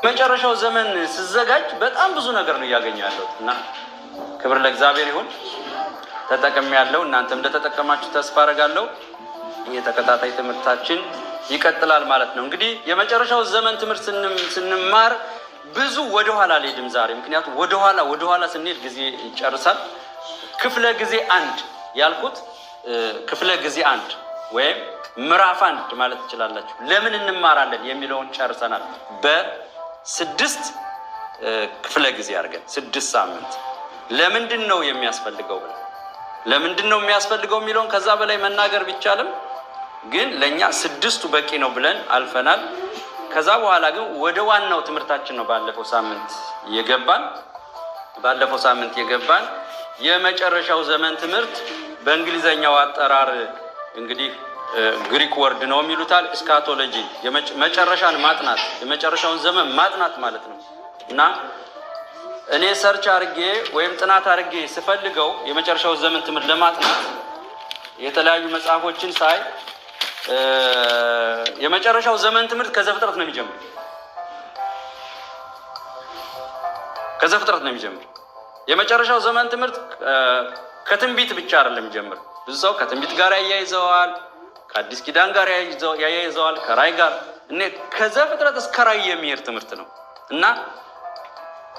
መጨረሻው ዘመን ሲዘጋጅ በጣም ብዙ ነገር ነው ያገኛለሁ እና ክብር ለእግዚአብሔር ይሁን። ተጠቅሜ ያለው እናንተም እንደተጠቀማችሁ ተስፋ አደርጋለሁ። የተከታታይ ትምህርታችን ይቀጥላል ማለት ነው። እንግዲህ የመጨረሻው ዘመን ትምህርት ስንማር ብዙ ወደ ኋላ አልሄድም ዛሬ፣ ምክንያቱም ወደ ኋላ ስንሄድ ጊዜ ይጨርሳል። ክፍለ ጊዜ አንድ ያልኩት ክፍለ ጊዜ አንድ ወይም ምዕራፍ አንድ ማለት ትችላላችሁ። ለምን እንማራለን የሚለውን ጨርሰናል። በ6 ክፍለ ጊዜ አድርገን 6 ሳምንት ለምንድን ነው የሚያስፈልገው ብለን ለምንድን ነው የሚያስፈልገው የሚለውን ከዛ በላይ መናገር ቢቻልም ግን ለኛ 6ቱ በቂ ነው ብለን አልፈናል። ከዛ በኋላ ግን ወደ ዋናው ትምህርታችን ነው ባለፈው ሳምንት የገባን የመጨረሻው ዘመን ትምህርት በእንግሊዘኛው አጠራር እንግዲህ ግሪክ ወርድ ነው የሚሉታል እስካቶሎጂ፣ መጨረሻን ማጥናት የመጨረሻውን ዘመን ማጥናት ማለት ነው። እና እኔ ሰርች አድርጌ ወይም ጥናት አድርጌ ስፈልገው የመጨረሻው ዘመን ትምህርት ለማጥናት የተለያዩ መጽሐፎችን ሳይ የመጨረሻው ዘመን ትምህርት ከዘፍጥረት ነው የሚጀምር። የመጨረሻው ዘመን ትምህርት ከትንቢት ብቻ አይደለም የሚጀምር። ብዙ ሰው ከትንቢት ጋር ያያይዘዋል፣ ከአዲስ ኪዳን ጋር ያያይዘዋል፣ ከራእይ ጋር። ከዘፍጥረት እስከ ራእይ የሚሄድ ትምህርት ነው እና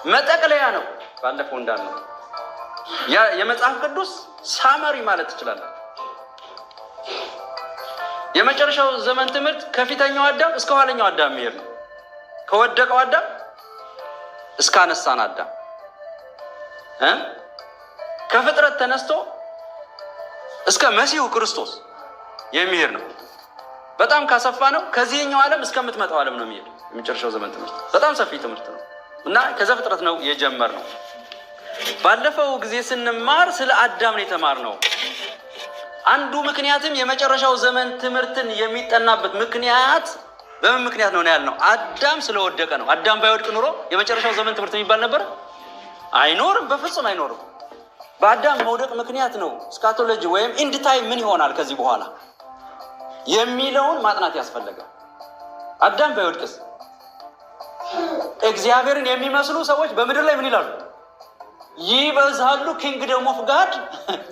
መጠቅለያ ነው። ባለፈው እንዳልነው የመጽሐፍ ቅዱስ ሳመሪ ማለት ትችላላችሁ። የመጨረሻው ዘመን ትምህርት ከፊተኛው አዳም እስከ ኋለኛው አዳም የሚሄድ ነው። ከወደቀው አዳም እስከ አነሳን አዳም ከፍጥረት ተነስቶ እስከ መሲሁ ክርስቶስ የሚሄድ ነው። በጣም ካሰፋ ነው ከዚህኛው ዓለም እስከምትመጣው ዓለም ነው የሚሄድ። የመጨረሻው ዘመን ትምህርት በጣም ሰፊ ትምህርት ነው እና ከዘፍጥረት ነው የጀመርነው። ባለፈው ጊዜ ስንማር ስለ አዳም ነው የተማርነው። አንዱ ምክንያትም የመጨረሻው ዘመን ትምህርትን የሚጠናበት ምክንያት በምን ምክንያት ነው ያልነው? አዳም ስለወደቀ ነው። አዳም ባይወድቅ ኑሮ የመጨረሻው ዘመን ትምህርት የሚባል ነበር? አይኖርም፣ በፍጹም አይኖርም። በአዳም መውደቅ ምክንያት ነው ስካቶሎጂ ወይም ኢንድ ታይም ምን ይሆናል ከዚህ በኋላ የሚለውን ማጥናት ያስፈልጋል። አዳም ባይወድቅስ እግዚአብሔርን የሚመስሉ ሰዎች በምድር ላይ ምን ይላሉ? ይበዛሉ። ኪንግደም ኦፍ ጋድ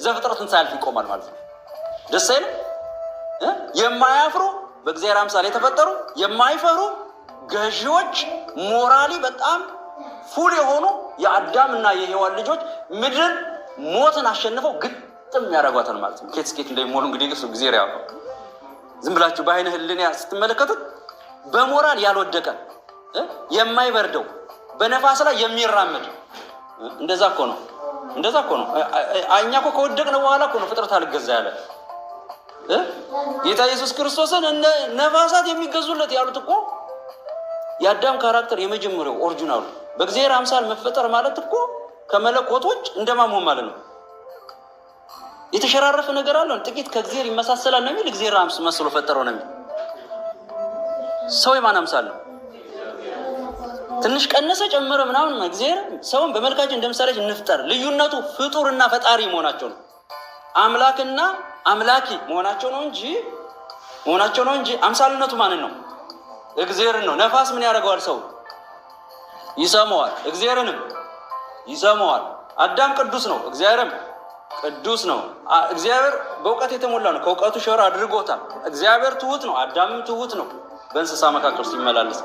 ዘፍጥረትን ሳያልፍ ይቆማል ማለት ነው። ደስ አይልም? የማያፍሩ በእግዚአብሔር አምሳል የተፈጠሩ የማይፈሩ ገዢዎች፣ ሞራሊ በጣም ፉል የሆኑ የአዳምና የሔዋን ልጆች ምድር ሞትን አሸንፈው ግጥም ያደርጓታል ማለት ነው። ኬት እንደሚሞሉ እንግዲህ ጊዜ ያው ዝም ብላችሁ በአይነ ህሊና ስትመለከቱት በሞራል ያልወደቀ የማይበርደው በነፋስ ላይ የሚራመድ እንደዛ እኮ ነው። እኛ እኮ ከወደቅን በኋላ እኮ ነው ፍጥረት አልገዛ ያለ። ጌታ ኢየሱስ ክርስቶስን ነፋሳት የሚገዙለት ያሉት እኮ የአዳም ካራክተር የመጀመሪያው ኦሪጂናሉ በእግዚአብሔር አምሳል መፈጠር ማለት እኮ ከመለኮቶች እንደማመን ማለት ነው። የተሸራረፈ ነገር አለው። ጥቂት ከእግዚአብሔር ይመሳሰላል ነው የሚል እግዚአብሔር መስሎ ፈጠረው ነው የሚል። ሰው የማን አምሳል ነው? ትንሽ ቀነሰ ጨመረ ምናምን እግዚአብሔር ሰውን በመልካችን እንደምሳሌ እንፍጠር። ልዩነቱ ፍጡርና ፈጣሪ መሆናቸው ነው። አምላክና አምላኪ መሆናቸው ነው እንጂ አምሳልነቱ ማንን ነው? እግዚአብሔርን ነው። ነፋስ ምን ያደርገዋል? ሰው ይሰማዋል፣ እግዚአብሔርንም ይሰማዋል። አዳም ቅዱስ ነው፣ እግዚአብሔርም ቅዱስ ነው። እግዚአብሔር በእውቀት የተሞላ ነው፣ ከእውቀቱ ሸር አድርጎታል። እግዚአብሔር ትሁት ነው፣ አዳምም ትሁት ነው በእንስሳ መካከል ሲመላለስ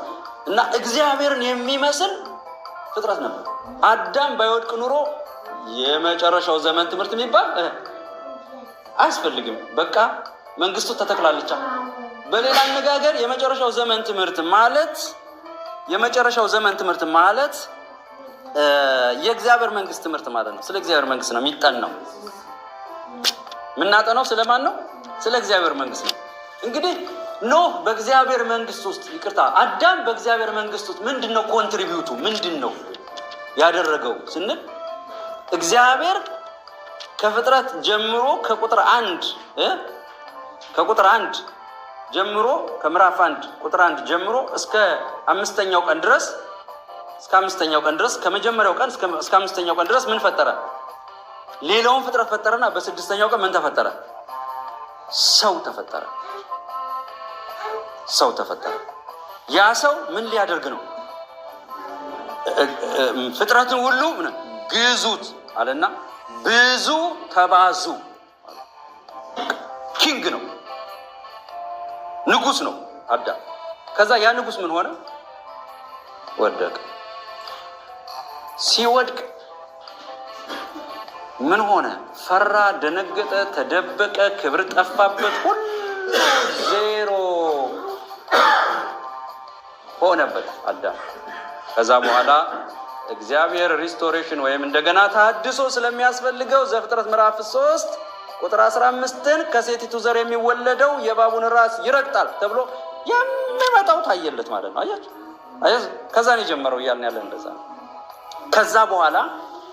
እና እግዚአብሔርን የሚመስል ፍጥረት ነበር። አዳም ባይወድቅ ኑሮ የመጨረሻው ዘመን ትምህርት የሚባል አያስፈልግም። በቃ መንግስቱ ተተክላለች። በሌላ አነጋገር የመጨረሻው ዘመን ትምህርት ማለት የእግዚአብሔር መንግስት ትምህርት ማለት ነው። ስለ እግዚአብሔር መንግስት ነው የሚጠናው። የምናጠናው ስለማን ነው? ስለ እግዚአብሔር መንግስት ነው። እንግዲህ ኖህ በእግዚአብሔር መንግስት ውስጥ አዳም በእግዚአብሔር መንግስት ውስጥ ምንድነው ኮንትሪቢዩቱ? ምንድነው ያደረገው ስንል እግዚአብሔር ከፍጥረት ጀምሮ ከቁጥር 1 ጀምሮ ከምዕራፍ 1 ቁጥር 1 ጀምሮ እስከ 5ኛው ቀን ድረስ ከመጀመሪያው ቀን እስከ 5ኛው ቀን ድረስ ምን ፈጠረ? ሌላውን ፍጥረት ፈጠረና በ6ኛው ቀን ምን ተፈጠረ? ሰው ተፈጠረ። ያ ሰው ምን ሊያደርግ ነው? ፍጥረትን ሁሉ ግዙት አለና ብዙ ተባዙ። ኪንግ ነው፣ ንጉስ ነው አዳም። ከዛ ያ ንጉስ ምን ሆነ? ወደቀ። ሲወድቅ ምን ሆነ? ፈራ፣ ደነገጠ፣ ተደበቀ፣ ክብር ጠፋበት፣ ሁሉ ዜሮ ሆነበት አዳም። ከዛ በኋላ እግዚአብሔር ሪስቶሬሽን ወይም እንደገና ተሐድሶ ስለሚያስፈልገው ዘፍጥረት ምዕራፍ 3 ቁጥር 15ን ከሴቲቱ ዘር የሚወለደው የእባቡን ራስ ይረግጣል ተብሎ የሚመጣው ታየለት ማለት ነው። አያችሁ፣ ከዛ ነው የጀመረው እያልን ያለ እንደዛ ነው። ከዛ በኋላ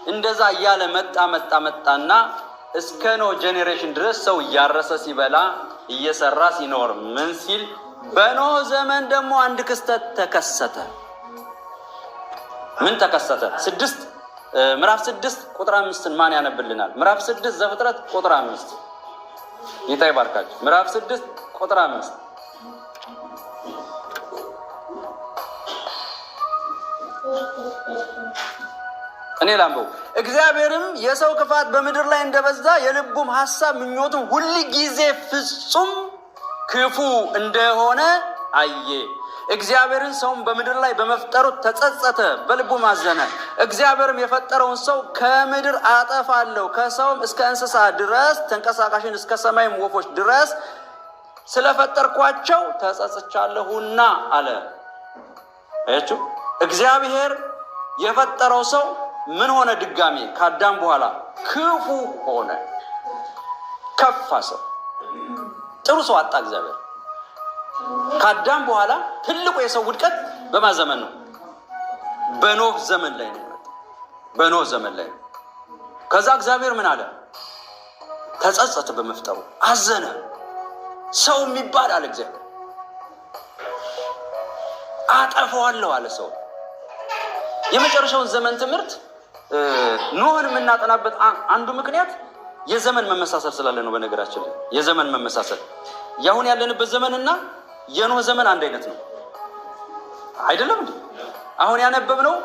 እንደዛ እያለ መጣና እስከ ኖህ ጄኔሬሽን ድረስ ሰው እያረሰ ሲበላ እየሰራ ሲኖር ምን ሲል፣ በኖህ ዘመን ደግሞ አንድ ክስተት ተከሰተ። ምን ተከሰተ? ምዕራፍ 6 ቁጥር 5ን ማን ያነብልናል? ምዕራፍ 6 ዘፍጥረት ቁጥር 5 ጌታ ይባርካችሁ። ምዕራፍ 6 ቁጥር 5 እኔ ላምበው። እግዚአብሔርም የሰው ክፋት በምድር ላይ እንደበዛ የልቡም ሐሳብ ምኞቱም ሁል ጊዜ ፍጹም ክፉ እንደሆነ አየ። እግዚአብሔርን ሰውን በምድር ላይ በመፍጠሩ ተጸጸተ፣ በልቡም አዘነ። እግዚአብሔርም የፈጠረውን ሰው ከምድር አጠፋለሁ፣ ከሰውም እስከ እንስሳ ድረስ ተንቀሳቃሽን እስከ ሰማይም ወፎች ድረስ ስለፈጠርኳቸው ተጸጽቻለሁና አለ። አያችሁ፣ እግዚአብሔር የፈጠረው ሰው ምን ሆነ? ድጋሜ ከአዳም በኋላ ክፉ ሆነ፣ ከፋ። ሰው ጥሩ ሰው አጣ እግዚአብሔር። ከአዳም በኋላ ትልቁ የሰው ውድቀት በማን ዘመን ነው? በኖህ ዘመን ላይ ነው። በኖህ ዘመን ላይ ነው። ከዛ እግዚአብሔር ምን አለ? ተጸጸተ፣ በመፍጠሩ አዘነ። ሰው የሚባል አለ እግዚአብሔር አጠፋዋለሁ አለ ሰው። የመጨረሻውን ዘመን ትምህርት ኖህን የምናጠናበት አንዱ ምክንያት የዘመን መመሳሰል ስላለ ነው። በነገራችን ላይ የዘመን መመሳሰል ያሁን ያለንበት ዘመንና የኖህ ዘመን አንድ አይነት ነው አይደለም እንዴ? አሁን ያነበብነው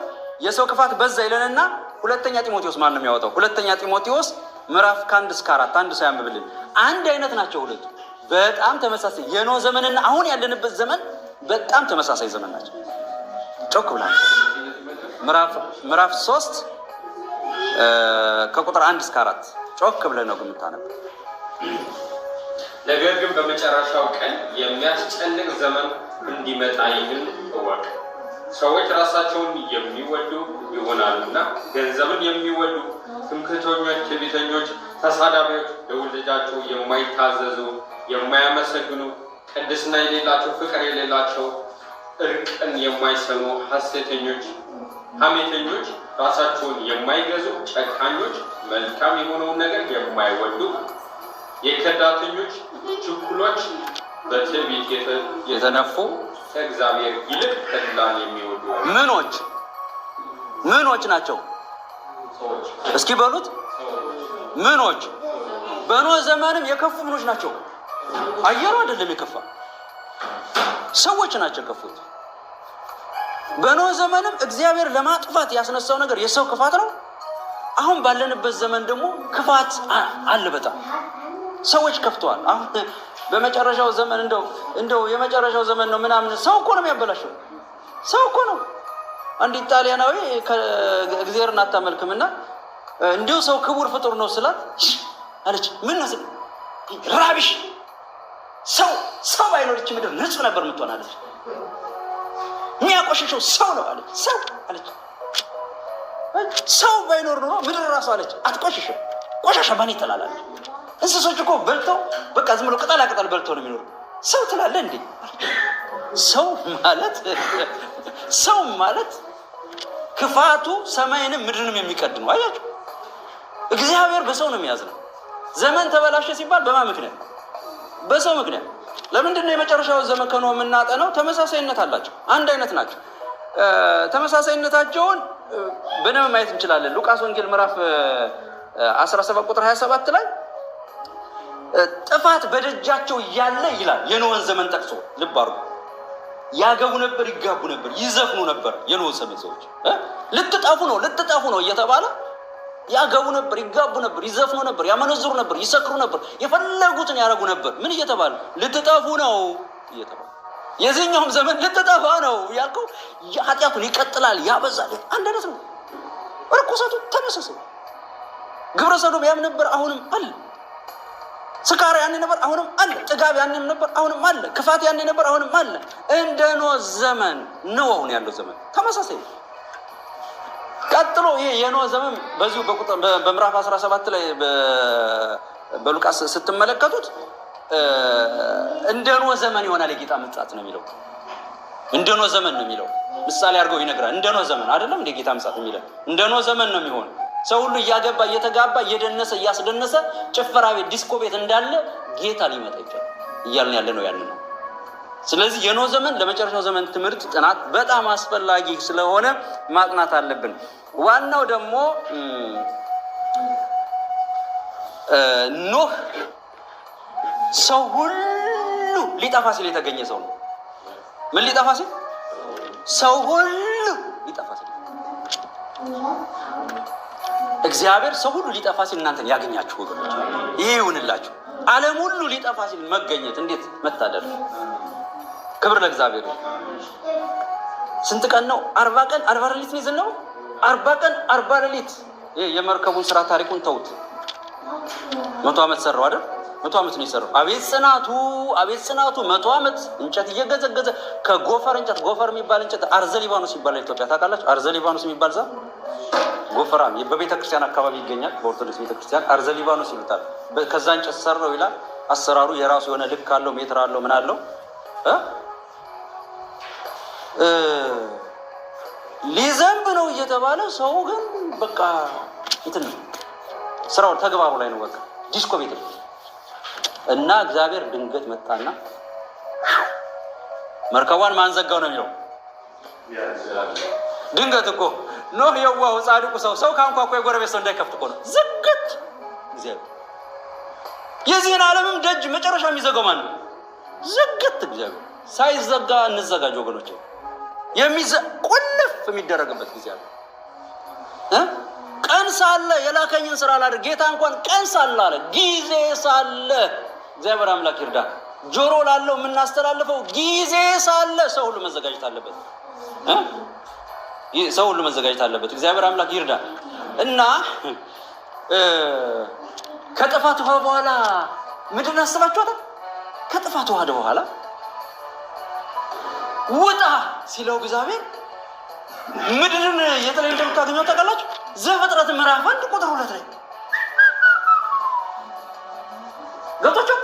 የሰው ክፋት በዛ ይለንና ሁለተኛ ጢሞቴዎስ ማን ነው የሚያወጣው? ሁለተኛ ጢሞቴዎስ ምዕራፍ 1 እስከ 4 አንድ ሰው ያንብብልን። አንድ አይነት ናቸው ሁለቱ፣ በጣም ተመሳሳይ። የኖህ ዘመንና አሁን ያለንበት ዘመን በጣም ተመሳሳይ ዘመን ናቸው። ጮክ ብላችሁ ምዕራፍ 3 ከቁጥር 1 እስከ 4 ጮክ ብለን ነው የምታነበው። ነገር ግን በመጨረሻው ቀን የሚያስጨንቅ ዘመን እንዲመጣ ይህን እወቅ። ሰዎች ራሳቸውን የሚወዱ ይሆናሉና፣ ገንዘብን የሚወዱ፣ ትምክህተኞች፣ ትዕቢተኞች፣ ተሳዳቢዎች፣ ለወላጆቻቸው የማይታዘዙ፣ የማያመሰግኑ፣ ቅድስና የሌላቸው፣ ፍቅር የሌላቸው፣ እርቅን የማይሰሙ፣ ሐሰተኞች፣ ሐሜተኞች፣ ራሳቸውን የማይገዙ፣ ጨካኞች፣ መልካም የሆነውን ነገር የማይወዱ፣ የከዳተኞች፣ ችኩሎች፣ በትዕቢት የተነፉ፣ ከእግዚአብሔር ይልቅ ተድላን የሚወዱ ምኖች ናቸው? እስኪ በሉት። ምኖች? በኖህ ዘመንም የከፉ ምኖች ናቸው። አየሩ አይደለም የከፋ፣ ሰዎች ናቸው የከፉት። በኖህ ዘመንም እግዚአብሔር ለማጥፋት ያስነሳው ነገር የሰው ክፋት ነው። አሁን ባለንበት ዘመን ደግሞ ክፋት አለ። በጣም ሰዎች ከፍተዋል። አሁን በመጨረሻው ዘመን እንደው የመጨረሻው ዘመን ነው ምናምን፣ ሰው እኮ ነው የሚያበላሸው። ሰው እኮ ነው። አንድ ጣሊያናዊ እግዚአብሔርን አታመልክምና እንዲሁ ሰው ክቡር ፍጡር ነው ስላት አለች። ምን ነው ራቢሽ፣ ሰው ባይኖርች ምድር ንጹህ ነበር የምትሆን አለች። የሚያቆሽሸው ሰው ነው አለች። ሰው አለች። ሰው ባይኖር ኖሮ ምድር ራሱ አለች አትቆሽሽም። ቆሻሻ ባኔ ትላለች። እንስሶች እኮ በልተው በቃ ዝም ብሎ ቅጠላ ቅጠል በልተው ነው የሚኖሩ። ሰው ትላለህ እንዴ? ሰው ማለት ክፋቱ ሰማይንም ምድርንም የሚቀድ ነው። አያችሁ፣ እግዚአብሔር በሰው ነው የሚያዝነው። ዘመን ተበላሸ ሲባል በማን ምክንያት? በሰው ምክንያት። ለምንድን ነው የመጨረሻው ዘመን ከኖህ የምናጠነው? ተመሳሳይነት አላቸው፣ አንድ አይነት ናቸው። ተመሳሳይነታቸውን በደንብ ማየት እንችላለን። ሉቃስ ወንጌል ምዕራፍ 17 ቁጥር 27 ላይ ጥፋት በደጃቸው እያለ ይላል። የኖህን ዘመን ጠቅሶ ልብ አድርጉ። ያገቡ ነበር፣ ይጋቡ ነበር፣ ይዘፍኑ ነበር። የኖህ ዘመን ሰዎች ልትጠፉ ነው እየተባለ ያገቡ ነበር፣ ይጋቡ ነበር፣ ይዘፍኑ ነበር፣ ያመነዝሩ ነበር፣ ይሰክሩ ነበር፣ የፈለጉትን ያደረጉ ነበር። ምን እየተባለ ልትጠፉ ነው እየተባለ የዚህኛውም ዘመን ልትጠፋ ነው ያልከው ኃጢአቱን ይቀጥላል፣ ያበዛል። አንድ አይነት ነው። ርኩሰቱ ተመሳሳይ። ግብረ ሰዶም ያም ነበር፣ አሁንም አለ። ስካር ያኔ ነበር፣ አሁንም አለ። ጥጋብ ያኔ ነበር፣ አሁንም አለ። ክፋት ያኔ ነበር፣ አሁንም አለ። እንደ ኖህ ዘመን ነው አሁን ያለው ዘመን ተመሳሳይ ነው። ቀጥሎ ይሄ የኖህ ዘመን በዚሁ በምዕራፍ 17 ላይ በሉቃስ ስትመለከቱት እንደ ኖህ ዘመን ይሆናል የጌታ ምጽአት ነው የሚለው። እንደ ኖህ ዘመን ነው የሚለው ምሳሌ አድርገው ይነግራል። እንደ ኖህ ዘመን አይደለም እንደ ጌታ ምጽአት የሚለው እንደ ኖህ ዘመን ነው የሚሆነው። ሰው ሁሉ እያገባ እየተጋባ እየደነሰ እያስደነሰ ጭፈራ ቤት ዲስኮ ቤት እንዳለ ጌታ ሊመጣ ይችላል እያልን ያለ ነው ያንን ነው። ስለዚህ የኖህ ዘመን ለመጨረሻው ዘመን ትምህርት ጥናት በጣም አስፈላጊ ስለሆነ ማጥናት አለብን። ዋናው ደግሞ ኖህ ሰው ሁሉ ሊጠፋ ሲል የተገኘ ሰው ነው። ምን ሊጠፋ ሲል? ሰው ሁሉ ሊጠፋ ሲል እግዚአብሔር ሰው ሁሉ ሊጠፋ ሲል እናንተን ያገኛችሁ ወገኖች፣ ይሄ ይሁንላችሁ። ዓለም ሁሉ ሊጠፋ ሲል መገኘት እንዴት መታደል! ክብር ለእግዚአብሔር። ስንት ቀን ነው? 40 ቀን 40 ሌሊት ነው የዘነበው። 40 ቀን 40 ሌሊት። የመርከቡን ስራ ታሪኩን ተውት። 100 ዓመት ሰራው አይደል? 100 ዓመት ነው የሰራው። አቤት ጽናቱ! 100 ዓመት እንጨት እየገዘገዘ ከጎፈር እንጨት፣ ጎፈር የሚባል እንጨት አርዘ ሊባኖስ ይባላል። ኢትዮጵያ ታውቃላችሁ? አርዘ ሊባኖስ የሚባል ዛፍ ጎፈራ በቤተ ክርስቲያን አካባቢ ይገኛል። በኦርቶዶክስ ቤተ ክርስቲያን አርዘ ሊባኖስ ይሉታል። ከዛ እንጨት ሰራው ይላል። አሰራሩ የራሱ የሆነ ልክ አለው፣ ሜትር አለው፣ ምን አለው። ሊዘንብ ነው እየተባለ ሰው ግን በቃ እንትን ስራው ተግባሩ ላይ ነው። በቃ ዲስኮ ቤት እና እግዚአብሔር ድንገት መጣና መርከቧን ማን ዘጋው ነው የሚለው። ድንገት እኮ ኖህ የዋሁ ጻድቁ ሰው ካንኳኳ የጎረቤት ሰው እንዳይከፍት እኮ ነው ዝግት እግዚአብሔር። የዚህን ዓለምም ደጅ መጨረሻ የሚዘጋው ማን ነው? ዝግት እግዚአብሔር። ሳይዘጋ እንዘጋጅ ወገኖች። ቁልፍ የሚደረግበት ጊዜ አለ። ቀን ሳለ የላከኝን ስራ ላድርግ። ጌታ እንኳን ቀን ሳለ አለ፣ ጊዜ ሳለ። እግዚአብሔር አምላክ ይርዳ። ጆሮ ላለው የምናስተላልፈው ጊዜ ሳለ ሰው ሁሉ መዘጋጀት አለበት። ሰው ሁሉ መዘጋጀት አለበት። እግዚአብሔር አምላክ ይርዳ። እና ከጥፋት ውሃ በኋላ ምድርን አስባችኋታል? ከጥፋት ውሃ በኋላ ውጣ ሲለው እግዚአብሔር ምድርን የት ላይ እንደምታገኘው ታውቃላችሁ? ዘፍጥረት ምዕራፍ 1 ቁጥር 2 ላይ ገብታችሁ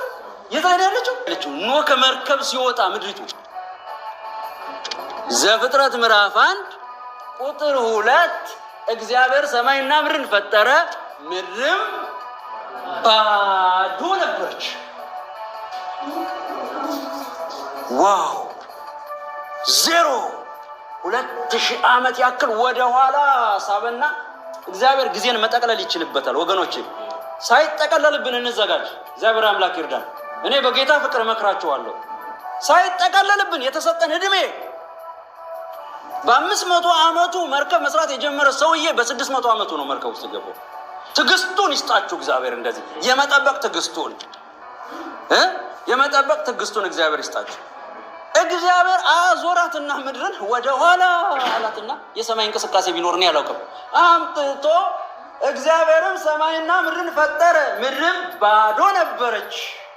የት ላይ ያለችው? ኖህ ከመርከብ ሲወጣ ምድሪቱ ዘፍጥረት ምዕራፍ 1 ቁጥር 2 እግዚአብሔር ሰማይና ምድርን ፈጠረ፣ ምድርም ባዶ ነበረች። ዋው! 2000 ዓመት ያክል ወደ ኋላ ሳበና እግዚአብሔር ጊዜን መጠቅለል ይችልበታል ወገኖች። ሳይጠቀለልብን እንዘጋጅ። እግዚአብሔር አምላክ ይርዳን። እኔ በጌታ ፍቅር እመክራችኋለሁ። ሳይጠቀለልብን የተሰጠን እድሜ በ500 ዓመቱ መርከብ መስራት የጀመረ ሰውዬ በ600 ዓመቱ ነው መርከብ ውስጥ ገባው። ትዕግስቱን ይስጣችሁ እግዚአብሔር። እንደዚህ የመጠበቅ ትዕግስቱን እግዚአብሔር ይስጣችሁ። እግዚአብሔር አዞራትና ምድርን ወደ ኋላ አላትና የሰማይ እንቅስቃሴ ቢኖር ነው ያላውቅም አምጥቶ እግዚአብሔርም ሰማይና ምድርን ፈጠረ፣ ምድርም ባዶ ነበረች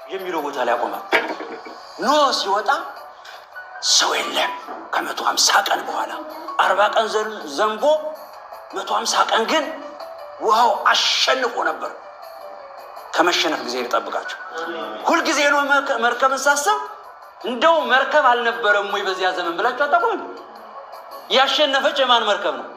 የሚለው ቦታ ላይ ያቆማል። ኖህ ሲወጣ ሰው የለም። ከ150 ቀን በኋላ 40 ቀን ዘንቦ 150 ቀን ግን ውሃው አሸንፎ ነበር። ከመሸነፍ ጊዜ ይጠብቃችሁ። ሁልጊዜ ነው መርከብን ሳስብ እንደው መርከብ አልነበረም ወይ በዚያ ዘመን ብላችሁ አታውቁም? ያሸነፈች የማን መርከብ ነው?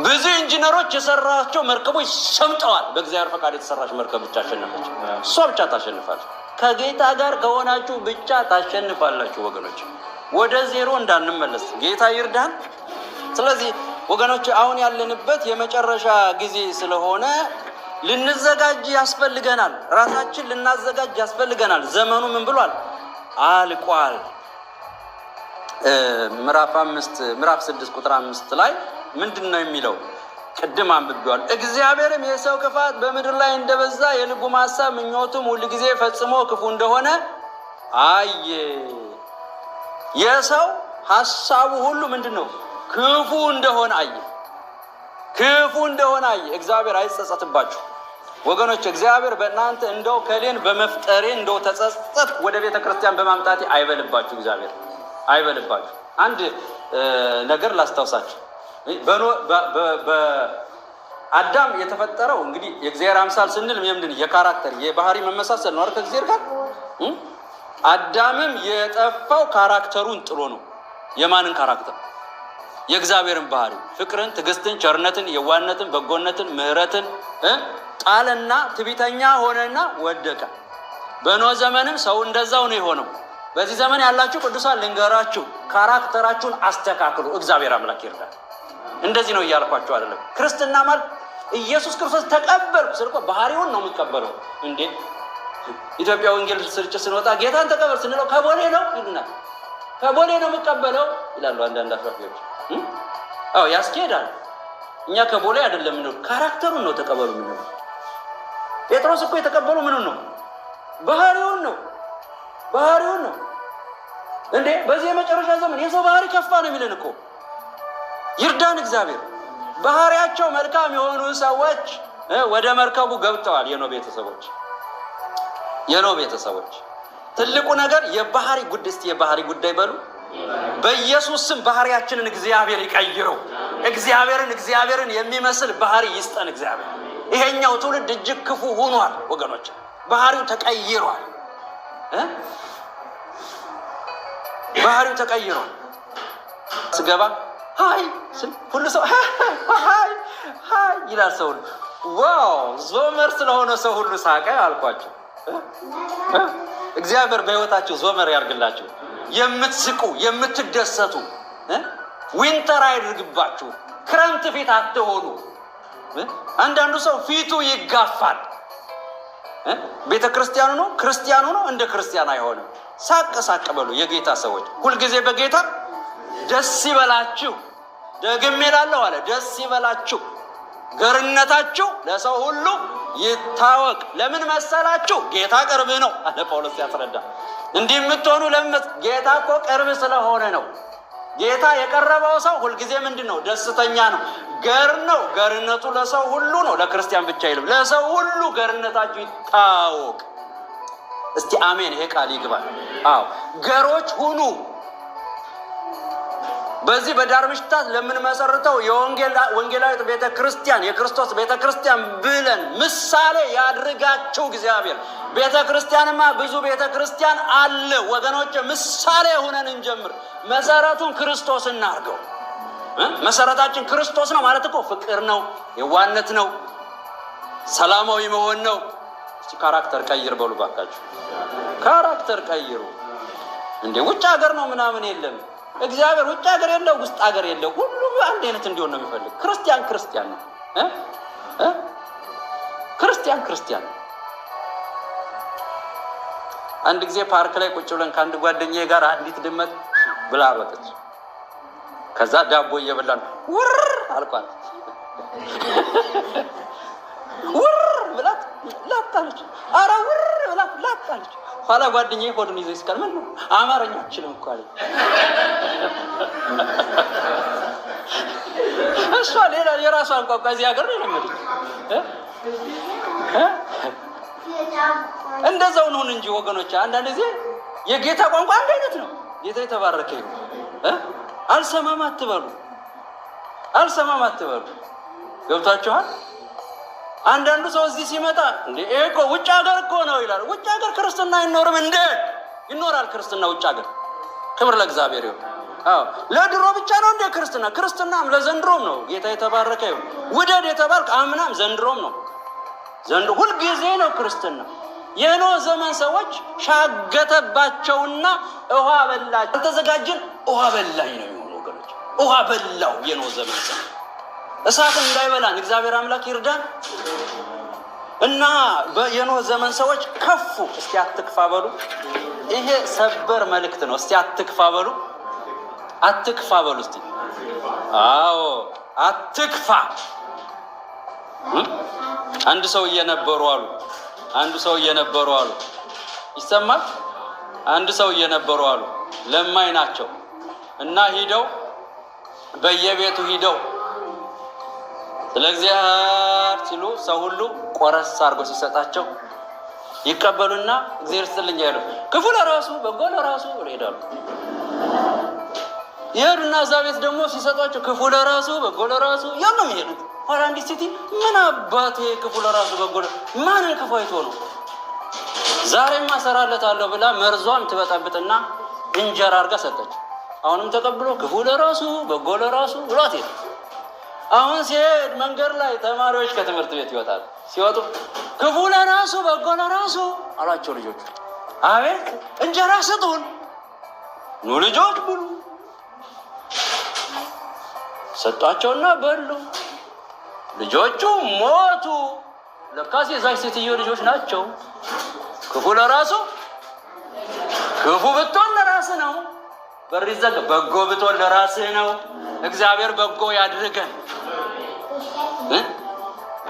ብዙ ኢንጂነሮች የሰራቸው መርከቦች ሰምጠዋል። በእግዚአብሔር ፈቃድ የተሰራች መርከብ ብቻ አሸነፈች። እሷ ብቻ ታሸንፋለች። ከጌታ ጋር ከሆናችሁ ብቻ ታሸንፋላችሁ ወገኖች። ወደ ዜሮ እንዳንመለስ ጌታ ይርዳን። ስለዚህ ወገኖች አሁን ያለንበት የመጨረሻ ጊዜ ስለሆነ ልንዘጋጅ ያስፈልገናል። ራሳችን ልናዘጋጅ ያስፈልገናል። ዘመኑ ምን ብሏል? አልቋል። ምዕራፍ 6 ቁጥር 5 ላይ ምንድን ነው የሚለው? ቅድም አንብቤዋል። እግዚአብሔርም የሰው ክፋት በምድር ላይ እንደበዛ የልቡም ሐሳብ ምኞቱም ሁል ጊዜ ፈጽሞ ክፉ እንደሆነ አየ። የሰው ሐሳቡ ሁሉ ምንድን ነው? ክፉ እንደሆነ አየ። ክፉ እንደሆነ አየ። እግዚአብሔር አይጸጸትባችሁ ወገኖች። እግዚአብሔር በእናንተ እንደው ከሌን በመፍጠሬ እንደው ተጸጸት ወደ ቤተ ክርስቲያን በማምጣቴ አይበልባችሁ። እግዚአብሔር አይበልባችሁ። አንድ ነገር ላስታውሳችሁ። በአዳም የተፈጠረው እንግዲህ የእግዚአብሔር አምሳል ስንል ምንድን የካራክተር የባህሪ መመሳሰል ነው አይደል? ከእግዚአብሔር ጋር አዳምም የጠፋው ካራክተሩን ጥሎ ነው። የማንን ካራክተር? የእግዚአብሔርን ባህሪ፣ ፍቅርን፣ ትዕግስትን፣ ቸርነትን፣ የዋህነትን፣ በጎነትን፣ ምሕረትን ጣለና ትዕቢተኛ ሆነና ወደቀ። በኖህ ዘመንም ሰው እንደዛው ነው የሆነው። በዚህ ዘመን ያላችሁ ቅዱሳን ልንገራችሁ፣ ካራክተራችሁን አስተካክሉ። እግዚአብሔር አምላክ ይርዳል። እንደዚህ ነው እያልኳቸው አይደለም። ክርስትና ማለት ኢየሱስ ክርስቶስ ተቀበልኩ ስል እኮ ባህሪውን ነው የሚቀበለው። እንዴ ኢትዮጵያ ወንጌል ስርጭት ስንወጣ ጌታን ተቀበል ስንለው ከቦሌ ነው ይሉናል። ከቦሌ ነው የሚቀበለው ይላሉ አንዳንድ አፍራፊዎች። አዎ ያስኬዳል። እኛ ከቦሌ አይደለም ነው ካራክተሩን ነው ተቀበሉ ነው። ጴጥሮስ እኮ የተቀበለው ምኑን ነው? ባህሪውን ነው። ባህሪውን ነው። እንዴ በዚህ የመጨረሻ ዘመን የሰው ባህሪ ከፋ ነው የሚለን እኮ። ይርዳን እግዚአብሔር። ባህሪያቸው መልካም የሆኑ ሰዎች ወደ መርከቡ ገብተዋል። የኖህ ቤተሰቦች ትልቁ ነገር የባህሪ ጉዳይ። እስቲ የባህሪ ጉዳይ በሉ። በኢየሱስ ስም ባህሪያችንን እግዚአብሔር ይቀይረው። እግዚአብሔርን የሚመስል ባህሪ ይስጠን እግዚአብሔር። ይሄኛው ትውልድ እጅግ ክፉ ሆኗል ወገኖች። ባህሪው ተቀይሯል። ባህሪው ተቀይሯል። ስገባ ሃይ ሁሉ ሰው ሃይ ይላል። ሰው ዋው ዞመር ስለሆነ ሰው ሁሉ ሳቀ አልኳቸው። እግዚአብሔር በሕይወታቸው ዞመር ያርግላቸው። የምትስቁ የምትደሰቱ፣ ዊንተር አይድርግባችሁ። ክረምት ፊት አትሆኑ። አንዳንዱ ሰው ፊቱ ይጋፋል። ቤተ ክርስቲያኑ ነው ክርስቲያኑ ነው እንደ ክርስቲያን አይሆንም። ሳቅ በሉ የጌታ ሰዎች። ሁልጊዜ በጌታ ደስ ይበላችሁ። ደግሜ እላለሁ አለ ደስ ይበላችሁ። ገርነታችሁ ለሰው ሁሉ ይታወቅ። ለምን መሰላችሁ? ጌታ ቅርብ ነው አለ ጳውሎስ ሲያስረዳ። እንዲህ የምትሆኑ ለምን? ጌታ እኮ ቅርብ ስለሆነ ነው። ጌታ የቀረበው ሰው ሁልጊዜ ምንድን ነው? ደስተኛ ነው። ገር ነው። ገርነቱ ለሰው ሁሉ ነው። ለክርስቲያን ብቻ አይልም። ለሰው ሁሉ ገርነታችሁ ይታወቅ። እስቲ አሜን። ይሄ ቃል ይግባል። አዎ ገሮች ሁኑ። በዚህ በዳርምሽታት ለምንመሰርተው የወንጌላዊት ቤተክርስቲያን የክርስቶስ ቤተክርስቲያን ብለን ምሳሌ ያድርጋችሁ እግዚአብሔር። ቤተክርስቲያንማ ብዙ ቤተክርስቲያን አለ ወገኖች። ምሳሌ ሆነን እንጀምር። መሰረቱን ክርስቶስ እናርገው። መሰረታችን ክርስቶስ ነው ማለት እኮ ፍቅር ነው፣ የዋህነት ነው፣ ሰላማዊ መሆን ነው። እስቲ ካራክተር ቀይር በሉ ባካችሁ። ካራክተር ቀይሩ። እንዴ ውጭ ሀገር ነው ምናምን የለም። እግዚአብሔር ውጭ ሀገር የለው ውስጥ ሀገር የለው፣ ሁሉም አንድ አይነት እንዲሆን ነው የሚፈልግ። ክርስቲያን ነው። ክርስቲያን ነው። አንድ ጊዜ ፓርክ ላይ ቁጭ ብለን ከአንድ ጓደኛዬ ጋር አንዲት ድመት ብላ ሮጠች። ከዛ ዳቦ እየበላን ውር አልኳት። ውር ብላት ላጣለች። አረ ውር ብላት ላጣለች። ኋላ ጓደኛዬ ሆዱን ይዘው ይስካል። ምን ነው አማርኛ አትችልም እኮ አለኝ። እሷ ሌላ የራሷን ቋንቋ እዚህ ሀገር ነው የለመደች። እንደዛው ነው እንጂ ወገኖች፣ አንዳንድ ጊዜ የጌታ ቋንቋ አንድ አይነት ነው። ጌታ የተባረከ ይሁን። አልሰማም አትበሉ። ገብታችኋል? አንዳንዱ ሰው እዚህ ሲመጣ እንዴ ይሄ እኮ ውጭ ሀገር እኮ ነው ይላል። ውጭ ሀገር ክርስትና አይኖርም እንዴ? ይኖራል ክርስትና ውጭ ሀገር። ክብር ለእግዚአብሔር ይሁን። አዎ ለድሮ ብቻ ነው እንደ ክርስትና? ክርስትናም ለዘንድሮም ነው። ጌታ የተባረከ ይሁን። ውደድ የተባልክ አምናም ዘንድሮም ነው። ዘንድሮ ሁልጊዜ ነው ክርስትና። የኖህ ዘመን ሰዎች ሻገተባቸውና ውሃ በላቸው። አልተዘጋጀን ውሃ በላኝ ነው የሚሆነው ወገኖች። ውሃ በላው የኖህ ዘመን ሰው። እሳት እንዳይበላን እግዚአብሔር አምላክ ይርዳን። እና የኖህ ዘመን ሰዎች ከፉ። እስቲ አትክፋ በሉ። ይሄ ሰበር መልእክት ነው። እስቲ አትክፋ በሉ። አትክፋ በሉ እስቲ። አዎ አትክፋ። አንድ ሰው እየነበሩ አሉ። ይሰማል። አንድ ሰው እየነበሩ አሉ። ለማኝ ናቸው እና ሂደው በየቤቱ ሂደው ስለ እግዚአብሔር ሲሉ ሰው ሁሉ ቆረስ አድርጎ ሲሰጣቸው ይቀበሉና እግዚአብሔር ይስጥልኝ ያሉ ክፉ ለራሱ በጎ ለራሱ ይሄዳሉ። ይሄዱና እዛ ቤት ደግሞ ሲሰጧቸው ክፉ ለራሱ በጎ ለራሱ ያው ነው የሚሄዱት። ኋላ እንዲህ ሲቲ ምን አባቴ ክፉ ለራሱ በጎ ማንን ክፉ አይቶ ነው? ዛሬማ እሰራለታለሁ ብላ መርዟን ትበጣብጥና እንጀራ አድርጋ ሰጠች። አሁንም ተቀብሎ ክፉ ለራሱ በጎ ለራሱ ብሏት ሄደ። አሁን ሲሄድ መንገድ ላይ ተማሪዎች ከትምህርት ቤት ይወጣሉ። ሲወጡ ክፉ ለራሱ በጎ ለራሱ አሏቸው ልጆቹ። አቤት እንጀራ ስጡን፣ ኑ ልጆች ብሉ። ሰጧቸውና በሉ። ልጆቹ ሞቱ። ለካስ የዛች ሴትዮ ልጆች ናቸው። ክፉ ለራሱ ክፉ ብትሆን ለራስህ ነው። በር ይዘጋ። በጎ ብትሆን ለራስህ ነው። እግዚአብሔር በጎ ያድርገን።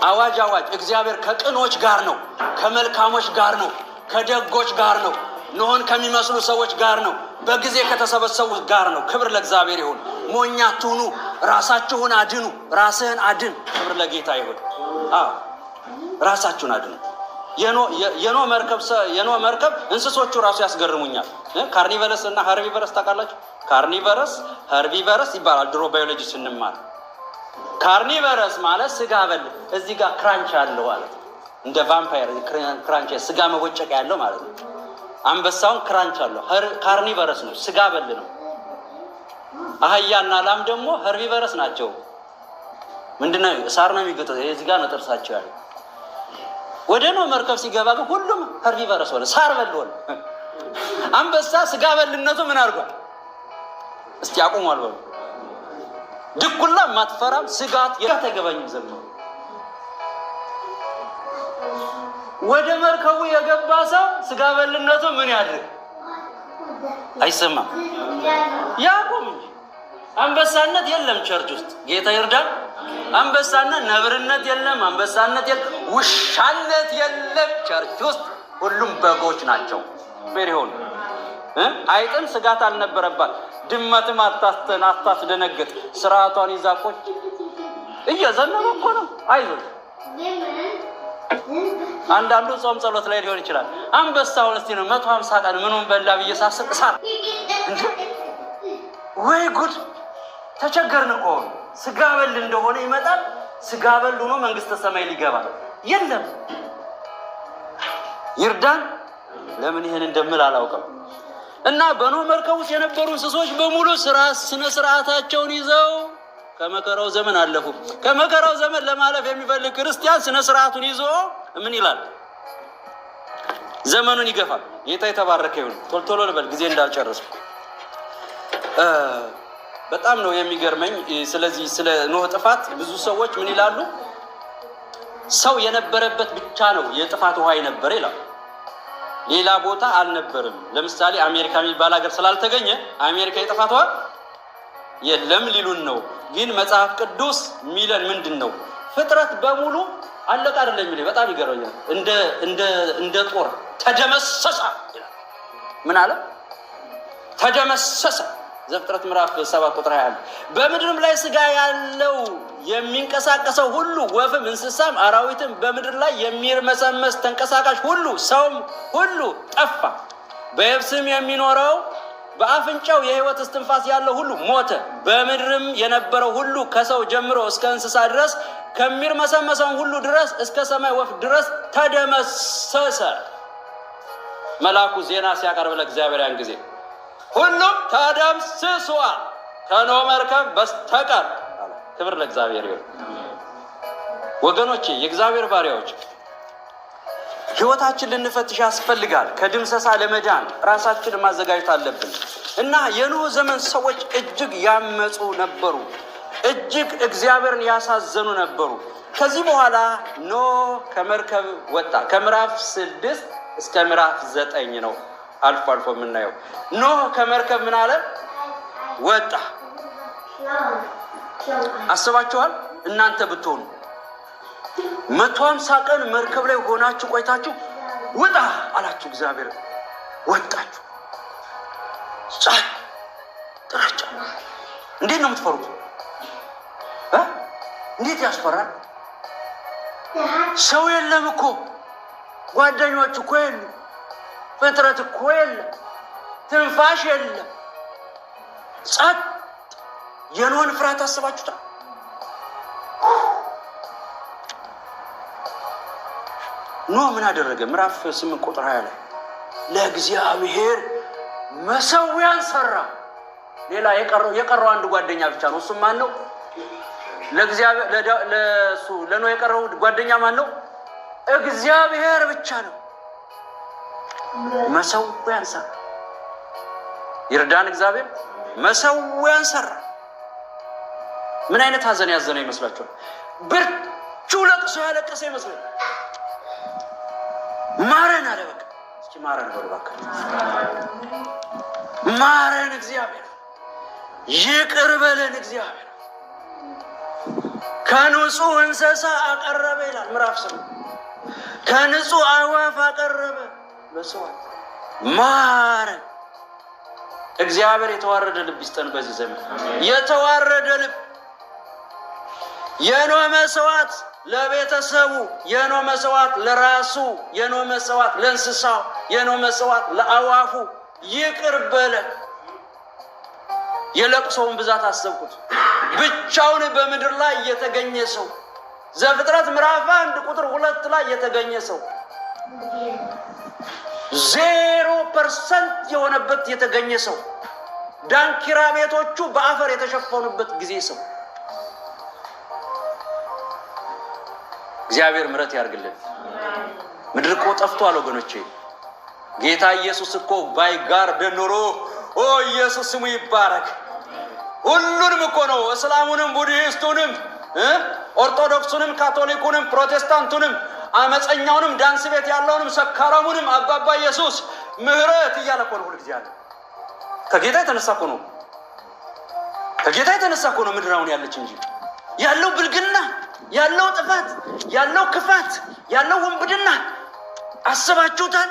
አዋጅ አዋጅ! እግዚአብሔር ከቅኖች ጋር ነው፣ ከመልካሞች ጋር ነው፣ ከደጎች ጋር ነው፣ ኖህን ከሚመስሉ ሰዎች ጋር ነው፣ በጊዜ ከተሰበሰቡ ጋር ነው። ክብር ለእግዚአብሔር ይሁን። ሞኛ አትሁኑ፣ ራሳችሁን አድኑ። ራስህን አድን። ክብር ለጌታ ይሁን። ራሳችሁን አድኑ። የኖ መርከብ እንስሶቹ ራሱ ያስገርሙኛል። ካርኒቨረስ እና ሀርቢቨረስ ታውቃላችሁ? ካርኒቨረስ ሀርቢቨረስ ይባላል ድሮ ባዮሎጂ ስንማር። ካርኒቨረስ ማለት ስጋ በል፣ እዚህ ጋር ክራንች አለው ማለት ነው። እንደ ቫምፓየር ክራንች ስጋ መቦጨቅ ያለው ማለት ነው። አንበሳውን ክራንች አለው። ካርኒቨረስ ነው፣ ስጋ በል ነው። አህያና ላም ደግሞ ሀርቢቨረስ ናቸው። ምንድነው? ሳር ነው የሚገጡት። እዚህ ጋር ነው ጥርሳቸው ያለው። ወደ ኖህ መርከብ ሲገባ ግን ሁሉም ሀርቢቨረስ ሆነ፣ ሳር በል ሆነ። አንበሳ ስጋ በልነቱ ምን አድርጓል? እስቲ አቁሟል በሉ። ድኩላ ማትፈራም ስጋት የተገባኝም ዘመኑ ወደ መርከቡ የገባ ሰው ስጋ በልነቱ ምን ያድርግ? አይሰማም። ያቁም እንጂ አንበሳነት የለም ቸርች ውስጥ። ጌታ ይርዳል። አንበሳነት ነብርነት የለም። አንበሳነት የለም። ውሻነት የለም ቸርች ውስጥ። ሁሉም በጎች ናቸው። ፌሪሆን አይጥን ስጋት አልነበረባት። ድመትም አታስደነግጥ። ስርዓቷን ይዛ ቁጭ እየዘነበ እኮ ነው። አይዞህ። አንዳንዱ ጾም ጸሎት ላይ ሊሆን ይችላል። አንበሳውን እስቲ ነው 150 ቀን ምኑን በላ ብዬ ሳስብ ሳር እንዴ! ወይ ጉድ! ተቸገርን እኮ። ስጋ በል እንደሆነ ይመጣል። ስጋ በል ሆኖ መንግስተ ሰማይ ሊገባ የለም። ይርዳን። ለምን ይሄን እንደምል አላውቅም። እና በኖህ መርከብ ውስጥ የነበሩ እንስሶች በሙሉ ስነ ስርዓታቸውን ይዘው ከመከራው ዘመን አለፉ። ከመከራው ዘመን ለማለፍ የሚፈልግ ክርስቲያን ስነ ስርዓቱን ይዞ ምን ይላል? ዘመኑን ይገፋል። ጌታ የተባረከ ይሁን። ቶሎ ልበል ጊዜ እንዳልጨርስ። በጣም ነው የሚገርመኝ። ስለዚህ ስለ ኖህ ጥፋት ብዙ ሰዎች ምን ይላሉ? ሰው የነበረበት ብቻ ነው የጥፋት ውሃ የነበረ ይላል። ሌላ ቦታ አልነበረም። ለምሳሌ አሜሪካ የሚባል ሀገር ስላልተገኘ አሜሪካ የጥፋት ውሃ የለም ሊሉን ነው። ግን መጽሐፍ ቅዱስ ሚለን ምንድን ነው? ፍጥረት በሙሉ አለቀ አይደለም የሚለው። በጣም ይገርመኛል። እንደ ጦር ተደመሰሰ ይላል። ምን አለ? ተደመሰሰ። ዘፍጥረት ምዕራፍ 7 ቁጥር 21። በምድርም ላይ ስጋ ያለው የሚንቀሳቀሰው ሁሉ፣ ወፍም፣ እንስሳም፣ አራዊትም፣ በምድር ላይ የሚርመሰመስ ተንቀሳቃሽ ሁሉ፣ ሰውም ሁሉ ጠፋ። በየብስም የሚኖረው በአፍንጫው የሕይወት እስትንፋስ ያለው ሁሉ ሞተ። በምድርም የነበረው ሁሉ ከሰው ጀምሮ እስከ እንስሳ ድረስ ከሚርመሰመሰው ሁሉ ድረስ እስከ ሰማይ ወፍ ድረስ ተደመሰሰ። መልአኩ ዜና ሲያቀርብ ለእግዚአብሔር ያን ጊዜ ሁሉም ተደምስሷል ከኖህ መርከብ በስተቀር። ክብር ለእግዚአብሔር ይሁን። ወገኖቼ፣ የእግዚአብሔር ባሪያዎች፣ ህይወታችን ልንፈትሽ ያስፈልጋል። ከድምሰሳ ለመዳን ራሳችንን ማዘጋጀት አለብን እና የኖህ ዘመን ሰዎች እጅግ ያመፁ ነበሩ። እጅግ እግዚአብሔርን ያሳዘኑ ነበሩ። ከዚህ በኋላ ኖህ ከመርከብ ወጣ። ከምዕራፍ 6 እስከ ምዕራፍ 9 ነው አልፎ አልፎ የምናየው። ኖህ ከመርከብ ምን አለ? ወጣ። አስባችኋል? እናንተ ብትሆኑ 150 ቀን መርከብ ላይ ሆናችሁ ቆይታችሁ ውጣ አላችሁ እግዚአብሔር፣ ወጣችሁ። ጫት ጥራጫ እንዴት ነው የምትፈሩት? እንዴት ያስፈራል! ሰው የለም እኮ፣ ጓደኞች እኮ የሉ፣ ፍጥረት እኮ የለም፣ ትንፋሽ የለም፣ ጸጥ። የኖህን ፍርሃት አስባችሁታል? ኖህ ምን አደረገ? ምዕራፍ 8 ቁጥር 20 ላይ ለእግዚአብሔር መሰዊያን ሰራ። ሌላ የቀረው አንድ ጓደኛ ብቻ ነው። እሱም ማን ነው? ለእግዚአብሔር ለኖህ የቀረው ጓደኛ ማን ነው? እግዚአብሔር ብቻ ነው። መሰዊያን ሰራ። ይርዳን እግዚአብሔር። መሰዊያን ሰራ። ምን አይነት ሀዘን ያዘነ ይመስላችኋል? ብርቱ ለቅሶ ያለቀሰ ይመስላል። ማረን አለ። በቃ እስኪ ማረን በሉ እባክህ፣ ማረን እግዚአብሔር፣ ይቅር በለን እግዚአብሔር። ከንጹህ እንስሳ አቀረበ ይላል ምዕራፍ 8። ከንጹህ አዕዋፍ አቀረበ መስዋዕት። ማረን እግዚአብሔር። የተዋረደ ልብ ይስጠን በዚህ ዘመን፣ የተዋረደ ልብ። የኖህ መስዋዕት ለቤተሰቡ፣ የኖህ መስዋዕት ለራሱ፣ የኖህ መስዋዕት ለእንስሳው፣ የኖህ መስዋዕት ለአዕዋፉ ይቅር በለን። የለቅሶውን ብዛት አሰብኩት። ብቻውን በምድር ላይ የተገኘ ሰው፣ ዘፍጥረት ምዕራፍ 1 ቁጥር 2 ላይ የተገኘ ሰው 0% የሆነበት የተገኘ ሰው፣ ዳንኪራ ቤቶቹ በአፈር የተሸፈኑበት ጊዜ ሰው። እግዚአብሔር ምሕረት ያርግልን። ምድር እኮ ጠፍቷል ወገኖቼ። ጌታ ኢየሱስ እኮ ባይጋርደን ኖሮ፣ ኦ ኢየሱስ ስሙ ይባረክ፣ ሁሉንም እኮ ነው፣ እስላሙንም፣ ቡድሂስቱንም፣ ኦርቶዶክሱንም፣ ካቶሊኩንም፣ ፕሮቴስታንቱንም፣ አመፀኛውንም፣ ዳንስ ቤት ያለውንም፣ ሰካራሙንም አባባ ኢየሱስ ምሕረት እያለ እኮ ነው ሁልጊዜ ያለ። ከጌታ የተነሳ እኮ ነው፣ ከጌታ የተነሳ እኮ ነው ምድር አሁን ያለች እንጂ ያለው ብልግና፣ ያለው ጥፋት፣ ያለው ክፋት፣ ያለው ወንብድና አስባችሁታል?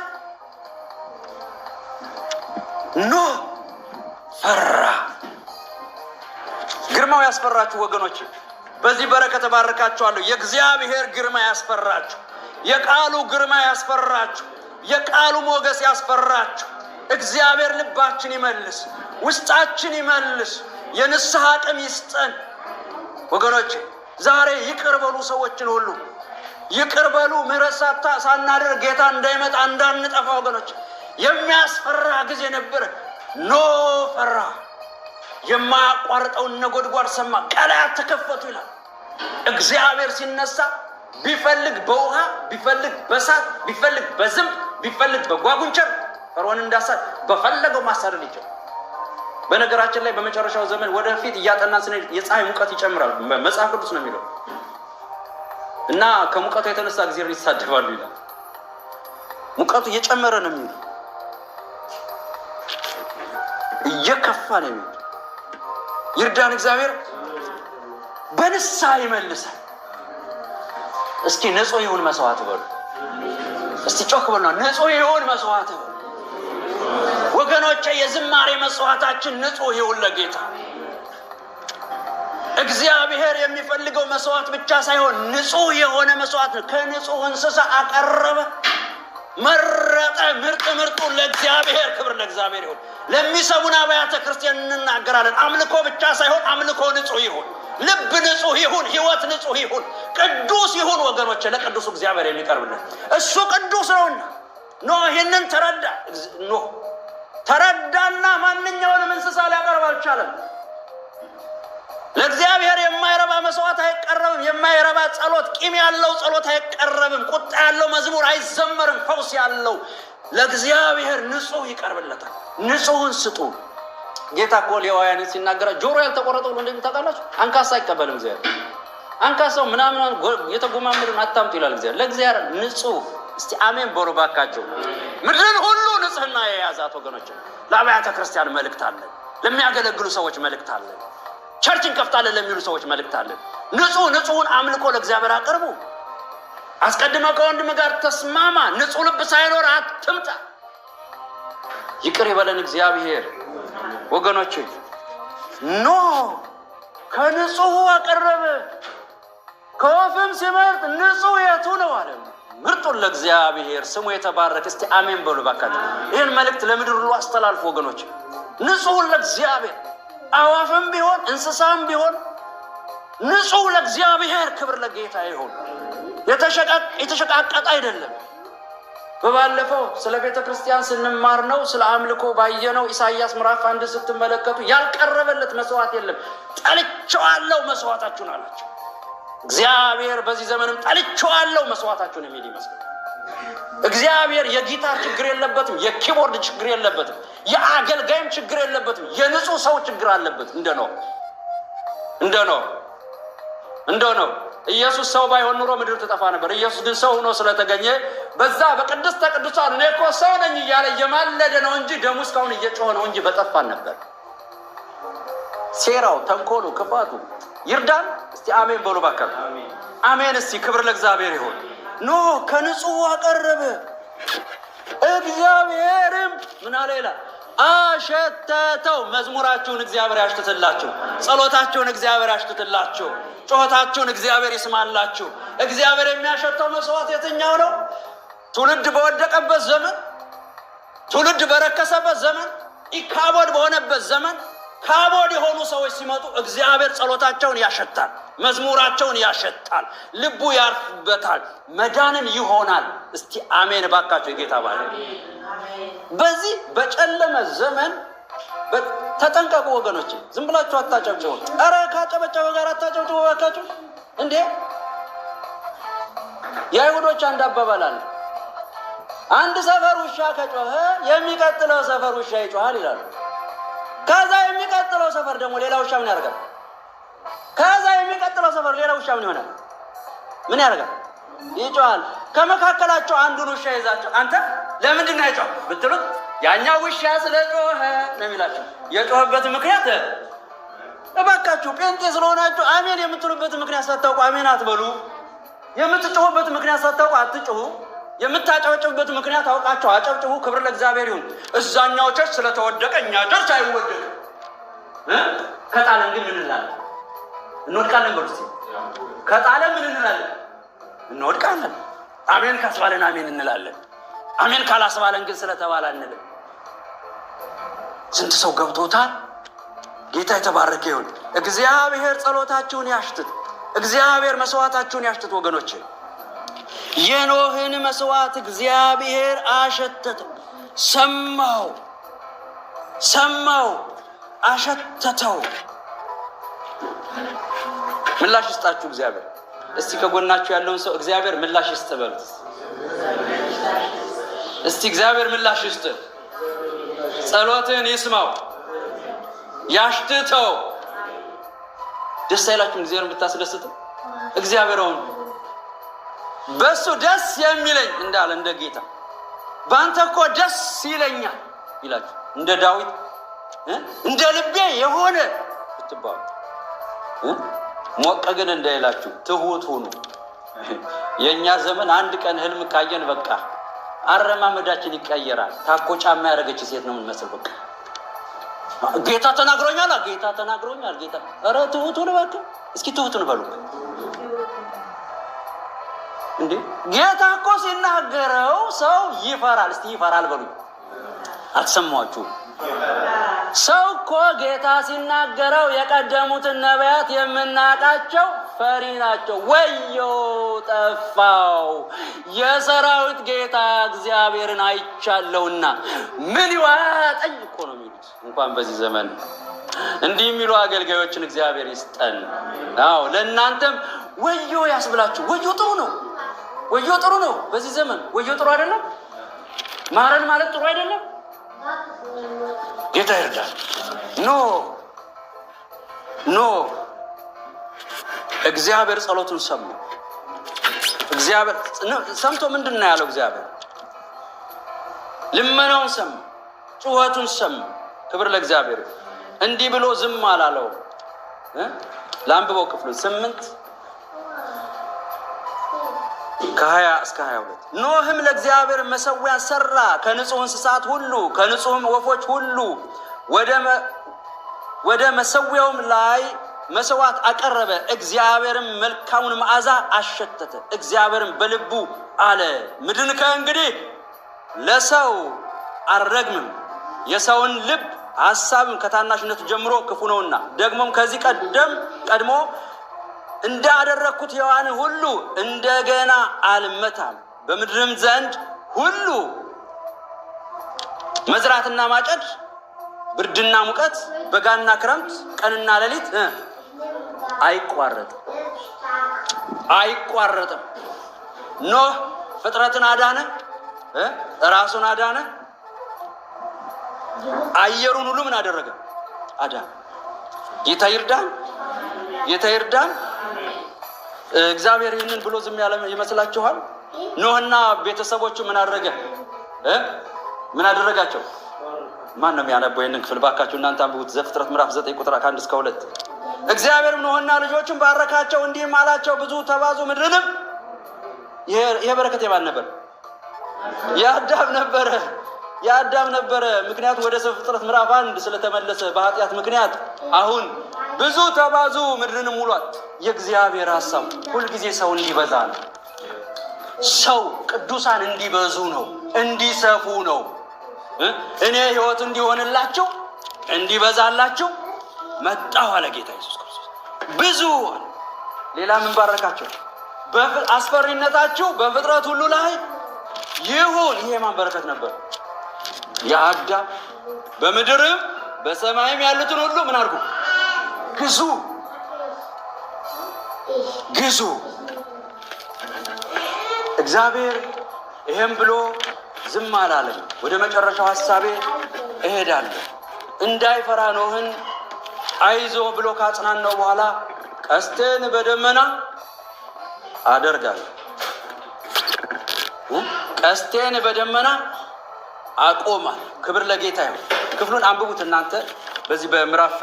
ኖህ ፈራ። ግርማው ያስፈራችሁ ወገኖች፣ በዚህ በረከት ባርካችኋለሁ። የእግዚአብሔር ግርማ ያስፈራችሁ፣ የቃሉ ግርማ ያስፈራችሁ፣ የቃሉ ሞገስ ያስፈራችሁ። እግዚአብሔር ልባችን ይመልስ፣ ውስጣችን ይመልስ፣ የንስሐ አቅም ይስጠን ወገኖች። ዛሬ ይቅር በሉ ሰዎችን ሁሉ ይቅር በሉ። ምህረት ሳናደርግ ጌታ እንዳይመጣ እንዳንጠፋ ወገኖች። የሚያስፈራ ጊዜ ነበር። ኖህ ፈራ። የማያቋርጠውን ነጎድጓድ ሰማ፣ ቀላያት ተከፈቱ ይላል። እግዚአብሔር ሲነሳ ቢፈልግ በውሃ ቢፈልግ በሳት ቢፈልግ በዝንብ ቢፈልግ በጓጉንቸር ፈርዖን እንዳሳት በፈለገው ማሳደድ ይችላል። በነገራችን ላይ በመጨረሻው ዘመን ወደፊት እያጠናን ስንሄድ የፀሐይ ሙቀት ይጨምራል መጽሐፍ ቅዱስ ነው የሚለው እና ከሙቀቱ የተነሳ እግዚአብሔር ይሳደባሉ ይላል። ሙቀቱ እየጨመረ ነው የሚለው፣ እየከፋ ነው የሚለው። ይርዳን እግዚአብሔር። በንስሐ ይመልሳል። እስኪ ንጹህ ይሁን መስዋዕት በሉ። እስቲ ጮክ በሉና ንጹህ ይሁን መስዋዕት በሉ ወገኖቼ። የዝማሬ መስዋዕታችን ንጹህ ይሁን ለጌታ። እግዚአብሔር የሚፈልገው መስዋዕት ብቻ ሳይሆን ንጹህ የሆነ መስዋዕት ነው። ከንጹህ እንስሳ አቀረበ፣ መረጠ። ምርጡን ለእግዚአብሔር። ክብር ለእግዚአብሔር ይሁን። ለሚሰሙን አብያተ ክርስቲያን እንናገራለን። አምልኮ ብቻ ሳይሆን አምልኮ ንጹህ ይሁን፣ ልብ ንጹህ ይሁን፣ ህይወት ንጹህ ይሁን፣ ቅዱስ ይሁን ወገኖቼ። ለቅዱሱ እግዚአብሔር የሚቀርብልን እሱ ቅዱስ ነውና ኖህ ይህንን ተረዳ። ኖህ ተረዳና ማንኛውንም እንስሳ ሊያቀርብ አልቻለም። ለእግዚአብሔር የማይረባ መስዋዕት አይቀረብም። የማይረባ ጸሎት፣ ቂም ያለው ጸሎት አይቀረብም። ቁጣ ያለው መዝሙር አይዘመርም። ፈውስ ያለው ለእግዚአብሔር ንጹህ ይቀርብለታል። ንጹህን ስጡ። ጌታ እኮ ሌዋውያንን ሲናገራ ጆሮ ያልተቆረጠው ብሎ እንደምታውቃላችሁ አንካሳ አይቀበልም እግዚአብሔር። አንካሳው ምናምን የተጎማመደን አታምጡ ይላል እግዚአብሔር። ለእግዚአብሔር ንጹህ እስቲ አሜን በሉ ባካቸው። ምድርን ሁሉ ንጽህና የያዛት ወገኖች፣ ለአብያተ ክርስቲያን መልእክት አለን። ለሚያገለግሉ ሰዎች መልእክት አለን። ቸርችን ከፍታለን ለሚሉ ሰዎች መልእክት አለን። ንጹህን አምልኮ ለእግዚአብሔር አቅርቡ። አስቀድመ ከወንድም ጋር ተስማማ። ንጹህ ልብ ሳይኖር አትምጣ። ይቅር ይበለን እግዚአብሔር። ወገኖች ኖ ከንጹህ አቀረበ። ከወፍም ሲመርጥ ንጹህ የቱ ነው አለ። ምርጡን ለእግዚአብሔር ስሙ የተባረከ። እስቲ አሜን በሉ ባካችሁ። ይህን መልእክት ለምድር ሁሉ አስተላልፉ ወገኖች። ንጹህን ለእግዚአብሔር አዋፍም ቢሆን እንስሳም ቢሆን ንጹህ ለእግዚአብሔር። ክብር ለጌታ ይሁን። የተሸቃቀጠ አይደለም። በባለፈው ስለ ቤተ ክርስቲያን ስንማር ነው ስለ አምልኮ ባየነው ኢሳይያስ ምዕራፍ 1 ስትመለከቱ ያልቀረበለት መስዋዕት የለም። ጠልቼዋለሁ መስዋዕታችሁን አላቸው እግዚአብሔር። በዚህ ዘመንም ጠልቼዋለሁ መስዋዕታችሁን የሚል ይመስላል። እግዚአብሔር የጊታር ችግር የለበትም፣ የኪቦርድ ችግር የለበትም፣ የአገልጋይም ችግር የለበትም። የንጹህ ሰው ችግር አለበት። እንደ ነው ኢየሱስ ሰው ባይሆን ኑሮ ምድር ትጠፋ ነበር። ኢየሱስ ግን ሰው ሆኖ ስለተገኘ በዛ በቅድስተ ቅዱሳን እኔ እኮ ሰው ነኝ እያለ እየማለደ ነው እንጂ ደሙ እስካሁን እየጮኸ ነው እንጂ በጠፋን ነበር። ሴራው፣ ተንኮሉ፣ ክፋቱ ይርዳን። እስቲ አሜን በሉ ባካችሁ። አሜን። እስቲ ክብር ለእግዚአብሔር ይሁን። ኖ ከንጹህ አቀረበ። እግዚአብሔርም ምን አለ ይላል? አሸተተው። መዝሙራችሁን እግዚአብሔር ያሽትትላችሁ፣ ጸሎታችሁን እግዚአብሔር ያሽትትላችሁ፣ ጩኸታችሁን እግዚአብሔር ይስማላችሁ። እግዚአብሔር የሚያሸተው መስዋዕት የትኛው ነው? ትውልድ በወደቀበት ዘመን፣ ትውልድ በረከሰበት ዘመን፣ ኢካቦድ በሆነበት ዘመን ካቦድ የሆኑ ሰዎች ሲመጡ እግዚአብሔር ጸሎታቸውን ያሸታል፣ መዝሙራቸውን ያሸታል፣ ልቡ ያርፍበታል፣ መዳንም ይሆናል። እስቲ አሜን ባካቸው የጌታ ባለ። በዚህ በጨለመ ዘመን ተጠንቀቁ ወገኖች። ዝም ብላችሁ አታጨብጭቡ። ኧረ ካጨበጨበ ጋር አታጨብጭቡ ባካችሁ። እንዴ የአይሁዶች አንድ አባባል አለ። አንድ ሰፈር ውሻ ከጮኸ የሚቀጥለው ሰፈር ውሻ ይጮሃል ይላሉ። ከዛ የሚቀጥለው ሰፈር ደግሞ ሌላ ውሻ ምን ያደርጋል? ከዛ የሚቀጥለው ሰፈር ሌላ ውሻ ምን ይሆናል? ምን ያደርጋል? ይጮሃል። ከመካከላቸው አንዱን ውሻ ይዛቸው አንተ ለምንድን ነው የጮኸው ብትሉት ያኛው ውሻ ስለጮኸ ነው የሚላቸው። የጮኸበት ምክንያት እባካችሁ ጴንጤ ስለሆናችሁ አሜን የምትሉበት ምክንያት ሳታውቁ አሜን አትበሉ። የምትጮሁበት ምክንያት ሳታውቁ አትጮሁ። የምታጨበጭቡበት ምክንያት አውቃችሁ አጨብጭቡ። ክብር ለእግዚአብሔር ይሁን። እዛኛው ቸርች ስለተወደቀ እኛ ቸርች አይወደቅም። ከጣለን ግን ምን እንላለን? እንወድቃለን። በርሲ ከጣለን ምን እንላለን? እንወድቃለን። አሜን ካስባለን አሜን እንላለን። አሜን ካላስባለን ግን ስለተባለ አንልም። ስንት ሰው ገብቶታል? ጌታ የተባረከ ይሁን። እግዚአብሔር ጸሎታችሁን ያሽትት። እግዚአብሔር መስዋዕታችሁን ያሽትት ወገኖች። የኖህን መስዋዕት እግዚአብሔር አሸተተው። ሰማው፣ አሸተተው። ምላሽ ይስጣችሁ እግዚአብሔር። እስቲ ከጎናችሁ ያለውን ሰው እግዚአብሔር ምላሽ ይስጥ በሉት። እስቲ እግዚአብሔር ምላሽ ይስጥ። ጸሎትን ይስማው፣ ያሽትተው። ደስ አይላችሁም? እግዚአብሔርን ብታስደስትም እግዚአብሔርን በሱ ደስ የሚለኝ እንዳለ እንደ ጌታ በአንተ እኮ ደስ ይለኛል ይላችሁ። እንደ ዳዊት እንደ ልቤ የሆነ ብትባሉ ሞቀ ግን እንዳይላችሁ ትሁት ሁኑ። የእኛ ዘመን አንድ ቀን ህልም ካየን በቃ አረማመዳችን ይቀየራል። ታኮ ጫማ ያደረገች ሴት ነው የምንመስል። በቃ ጌታ ተናግሮኛል፣ ጌታ ኧረ ትሁት ሁኑ በቃ። እስኪ ትሁት ሁኑ በሉ እንዴ። ጌታ እኮ ሲናገረው ሰው ይፈራል። እስቲ ይፈራል በሉ። አትሰማችሁ? ሰው እኮ ጌታ ሲናገረው የቀደሙትን ነቢያት የምናውቃቸው ፈሪ ናቸው። ወዮ ጠፋው፣ የሰራዊት ጌታ እግዚአብሔርን አይቻለሁና ምን ይዋጠኝ እኮ ነው የሚሉት። እንኳን በዚህ ዘመን እንዲህ የሚሉ አገልጋዮችን እግዚአብሔር ይስጠን። አዎ ለእናንተም ወዮ ያስብላችሁ። ወዮ ጥሩ ነው፣ ወዮ ጥሩ ነው። በዚህ ዘመን ወዮ ጥሩ አይደለም? ማረን ማለት ጥሩ አይደለም? ጌታ ይርዳል። ኖ እግዚአብሔር ጸሎቱን ሰማ። እግዚአብሔር ሰምቶ ምንድን ነው ያለው? እግዚአብሔር ልመናውን ሰማ፣ ጩኸቱን ሰማ። ክብር ለእግዚአብሔር። እንዲህ ብሎ ዝም አላለው። ለአንብበው ክፍሉ 8:20-22 ኖህም ለእግዚአብሔር መሠዊያን ሰራ፣ ከንጹህ እንስሳት ሁሉ ከንጹህም ወፎች ሁሉ ወደ መሠዊያውም ላይ መስዋዕት አቀረበ። እግዚአብሔርም መልካሙን መዓዛ አሸተተ። እግዚአብሔርም በልቡ አለ፣ ምድርን ከእንግዲህ ለሰው አልረግምም፣ የሰውን ልብ ሐሳብም ከታናሽነቱ ጀምሮ ክፉ ነውና፣ ደግሞም ከዚህ ቀድሞ እንዳደረግኩት ሕያዋንን ሁሉ እንደገና አልመታም። በምድርም ዘንድ ሁሉ መዝራትና ማጨድ፣ ብርድና ሙቀት፣ በጋና ክረምት፣ ቀንና ሌሊት አይቋረጥም። ኖህ ፍጥረትን አዳነ፣ ራሱን አዳነ። አየሩን ሁሉ ምን አደረገ? አዳነ። ጌታ ይርዳን። እግዚአብሔር ይህንን ብሎ ዝም ያለ ይመስላችኋል? ኖህና ቤተሰቦቹ ምን አደረጋቸው? ማን ነው የሚያነበው ይህንን ክፍል? ባካችሁ እናንተ አንብቡት። ዘፍጥረት ምዕራፍ 9 ቁጥር 1-2 እግዚአብሔርም ኖህና ልጆቹን ባረካቸው፣ እንዲህም አላቸው፣ ብዙ ተባዙ ምድርንም። ይሄ በረከት የማን ነበር? የአዳም ነበረ። ምክንያቱ ወደ ዘፍጥረት ምዕራፍ 1 ስለተመለሰ በኃጢአት ምክንያት አሁን ብዙ ተባዙ ምድርንም ሙሏት። የእግዚአብሔር ሐሳብ ሁልጊዜ ሰው እንዲበዛ ነው። ሰው ቅዱሳን እንዲበዙ ነው፣ እንዲሰፉ ነው። እኔ ሕይወት እንዲሆንላችሁ እንዲበዛላችሁ መጣሁ አለ ጌታ ኢየሱስ ክርስቶስ። ብዙ ሌላ ምን ባረካቸው? አስፈሪነታችሁ በፍጥረት ሁሉ ላይ ይሁን። ይሄ ማን በረከት ነበር? የአዳም። በምድርም በሰማይም ያሉትን ሁሉ ምን አድርጉ? ግዙ። እግዚአብሔር ይሄም ብሎ ዝም አላለም። ወደ መጨረሻው ሐሳቤ እሄዳለሁ። እንዳይፈራ ኖህን አይዞ ብሎ ካጽናናው በኋላ ቀስቴን በደመና አደርጋለሁ፣ ቀስቴን በደመና አቆማል። ክብር ለጌታ ይሁን። ክፍሉን አንብቡት እናንተ። በዚህ በምዕራፍ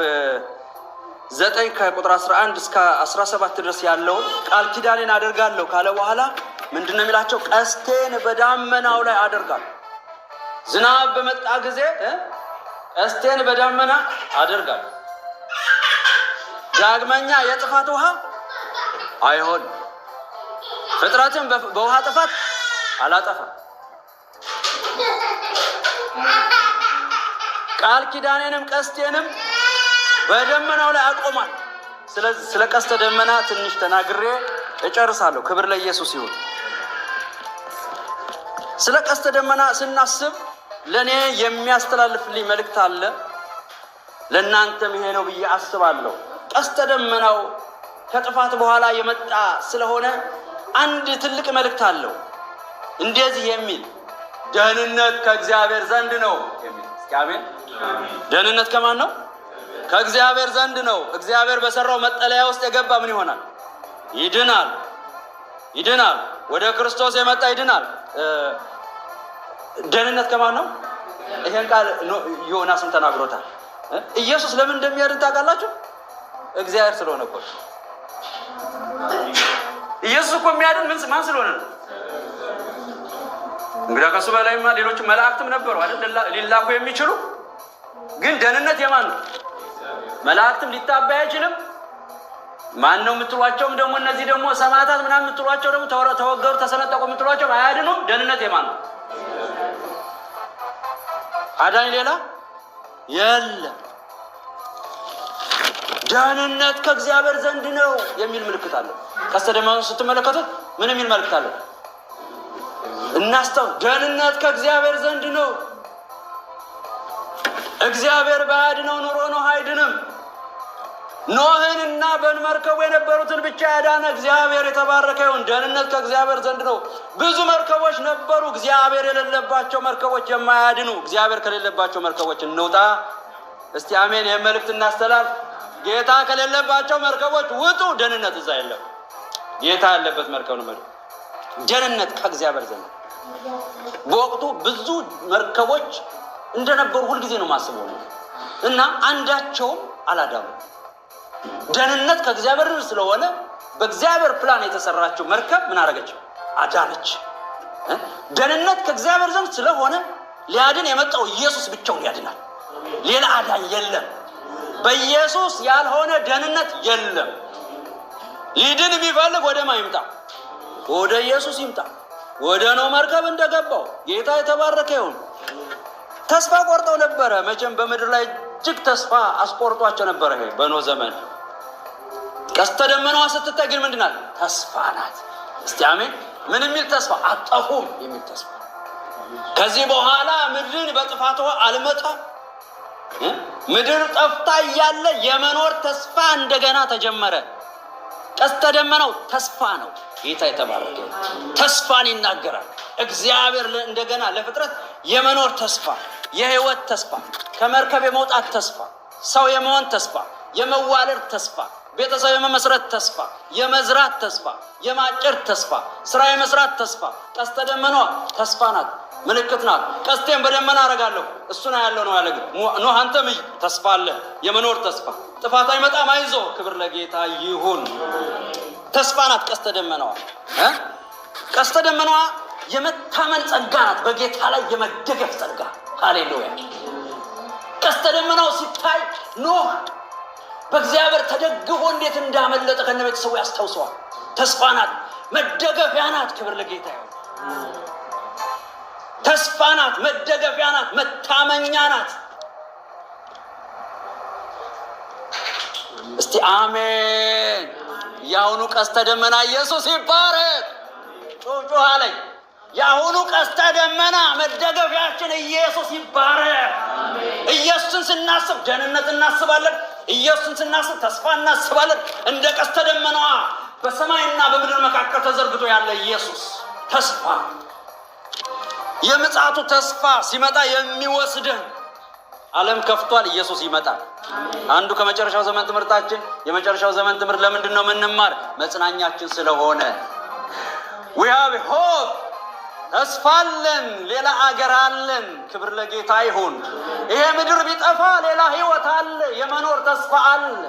9 ከቁጥር 11-17 ድረስ ያለውን ቃል ኪዳኔን አደርጋለሁ ካለ በኋላ ምንድን ነው የሚላቸው? ቀስቴን በዳመናው ላይ አደርጋለሁ። ዝናብ በመጣ ጊዜ ቀስቴን በዳመና አደርጋለሁ። ዳግመኛ የጥፋት ውሃ አይሆን፣ ፍጥረትን በውሃ ጥፋት አላጠፋም። ቃል ኪዳኔንም ቀስቴንም በደመናው ላይ አቆማል። ስለዚህ ስለ ቀስተ ደመና ትንሽ ተናግሬ እጨርሳለሁ። ክብር ለኢየሱስ ይሁን። ስለ ቀስተ ደመና ስናስብ ለእኔ የሚያስተላልፍልኝ መልእክት አለ፣ ለእናንተም ይሄ ነው ብዬ አስባለሁ። ቀስተ ደመናው ከጥፋት በኋላ የመጣ ስለሆነ አንድ ትልቅ መልእክት አለው። እንደዚህ የሚል ደህንነት ከእግዚአብሔር ዘንድ ነው የሚል። እስኪ አሜን። ደህንነት ከማን ነው? ከእግዚአብሔር ዘንድ ነው። እግዚአብሔር በሰራው መጠለያ ውስጥ የገባ ምን ይሆናል? ይድናል። ወደ ክርስቶስ የመጣ ይድናል። ደህንነት ከማን ነው? ይሄን ቃል ዮናስም ተናግሮታል። ኢየሱስ ለምን እንደሚያድን ታውቃላችሁ? እግዚአብሔር ስለሆነ እኮ። ኢየሱስ እኮ የሚያድን ማን ስለሆነ ነው? እንግዲህ ከሱ በላይማ ሌሎች መላእክትም ነበሩ አይደል ሊላኩ የሚችሉ። ግን ደህንነት የማን ነው? መላእክትም ሊታበይ አይችልም። ማን ነው የምትሏቸውም ደግሞ እነዚህ ደግሞ ሰማዕታት ምናምን የምትሏቸው ደግሞ ተወገሩ፣ ተሰነጠቁ የምትሏቸው አያድኑም። ደህንነት የማን ነው? አዳኝ ሌላ የለም። ደህንነት ከእግዚአብሔር ዘንድ ነው የሚል ምልክት አለ። ቀስተ ደመናውን ስትመለከቱት ምን የሚል ምልክት አለ? እናስተው። ደህንነት ከእግዚአብሔር ዘንድ ነው። እግዚአብሔር ባያድነው ኑሮ ነው አይድንም። ኖህንና በመርከቡ የነበሩትን ብቻ ያዳነ እግዚአብሔር የተባረከ ይሁን። ደህንነት ከእግዚአብሔር ዘንድ ነው። ብዙ መርከቦች ነበሩ፣ እግዚአብሔር የሌለባቸው መርከቦች፣ የማያድኑ። እግዚአብሔር ከሌለባቸው መርከቦች እንውጣ። እስቲ አሜን። ይህን መልእክት እናስተላልፍ። ጌታ ከሌለባቸው መርከቦች ውጡ። ደህንነት እዛ የለም። ጌታ ያለበት መርከብ ነው። ደህንነት ከእግዚአብሔር ዘንድ። በወቅቱ ብዙ መርከቦች እንደነበሩ ሁልጊዜ ነው ማስበው እና አንዳቸውም አላዳሙ። ደህንነት ከእግዚአብሔር ስለሆነ በእግዚአብሔር ፕላን የተሰራችው መርከብ ምን አደረገች? አዳነች። ደህንነት ከእግዚአብሔር ዘንድ ስለሆነ ሊያድን የመጣው ኢየሱስ ብቻውን ያድናል። ሌላ አዳኝ የለም። በኢየሱስ ያልሆነ ደህንነት የለም። ሊድን የሚፈልግ ወደ ማን ይምጣ? ወደ ኢየሱስ ይምጣ። ወደ ኖህ መርከብ እንደገባው ጌታ የተባረከ ይሁን። ተስፋ ቆርጠው ነበረ። መቼም በምድር ላይ እጅግ ተስፋ አስቆርጧቸው ነበረ። ይሄ በኖህ ዘመን ቀስተ ደመናዋ ስትታይ ግን ምንድን ናት? ተስፋ ናት። እስቲ አሜን። ምን የሚል ተስፋ? አጠፉም የሚል ተስፋ። ከዚህ በኋላ ምድርን በጥፋቷ አልመጣም። ምድር ጠፍታ እያለ የመኖር ተስፋ እንደገና ተጀመረ። ቀስተ ደመናው ተስፋ ነው። ጌታ የተባረከ ተስፋን ይናገራል። እግዚአብሔር እንደገና ለፍጥረት የመኖር ተስፋ፣ የህይወት ተስፋ፣ ከመርከብ የመውጣት ተስፋ፣ ሰው የመሆን ተስፋ፣ የመዋለድ ተስፋ፣ ቤተሰብ የመመስረት ተስፋ፣ የመዝራት ተስፋ፣ የማጨድ ተስፋ፣ ስራ የመስራት ተስፋ። ቀስተ ደመናዋ ተስፋ ናት፣ ምልክት ናት። ቀስቴን በደመና አረጋለሁ እሱን ያለው ነው ያለ። ኖህ አንተም ተስፋ አለ፣ የመኖር ተስፋ። ጥፋት አይመጣም፣ አይዞ። ክብር ለጌታ ይሁን። ተስፋ ናት ቀስተ ደመናዋ። ቀስተ ደመናዋ የመታመን ጸጋ ናት፣ በጌታ ላይ የመደገፍ ጸጋ። ሃሌሉያ። ቀስተ ደመናው ሲታይ ኖህ በእግዚአብሔር ተደግፎ እንዴት እንዳመለጠ ከነ ቤተሰቡ ያስታውሰዋል። ተስፋ ናት፣ መደገፊያ ናት። ክብር ለጌታ ይሁን። ተስፋ ናት፣ መደገፊያ ናት፣ መታመኛ ናት። እስቲ አሜን። የአሁኑ ቀስተ ደመና ኢየሱስ ይባረክ። ጩጩሃ ላይ የአሁኑ ቀስተ ደመና መደገፊያችን ኢየሱስ ይባረክ። ኢየሱስን ስናስብ ደህንነት እናስባለን። ኢየሱስን ስናስብ ተስፋ እናስባለን። እንደ ቀስተ ደመናዋ በሰማይና በምድር መካከል ተዘርግቶ ያለ ኢየሱስ ተስፋ፣ የምጽአቱ ተስፋ ሲመጣ የሚወስድን ዓለም ከፍቷል። ኢየሱስ ይመጣል። አንዱ ከመጨረሻው ዘመን ትምህርታችን የመጨረሻው ዘመን ትምህርት ለምንድን ነው የምንማር? መጽናኛችን ስለሆነ we have hope። ተስፋ አለን፣ ሌላ አገር አለን። ክብር ለጌታ ይሁን። ይሄ ምድር ቢጠፋ ሌላ ህይወት አለ፣ የመኖር ተስፋ አለ።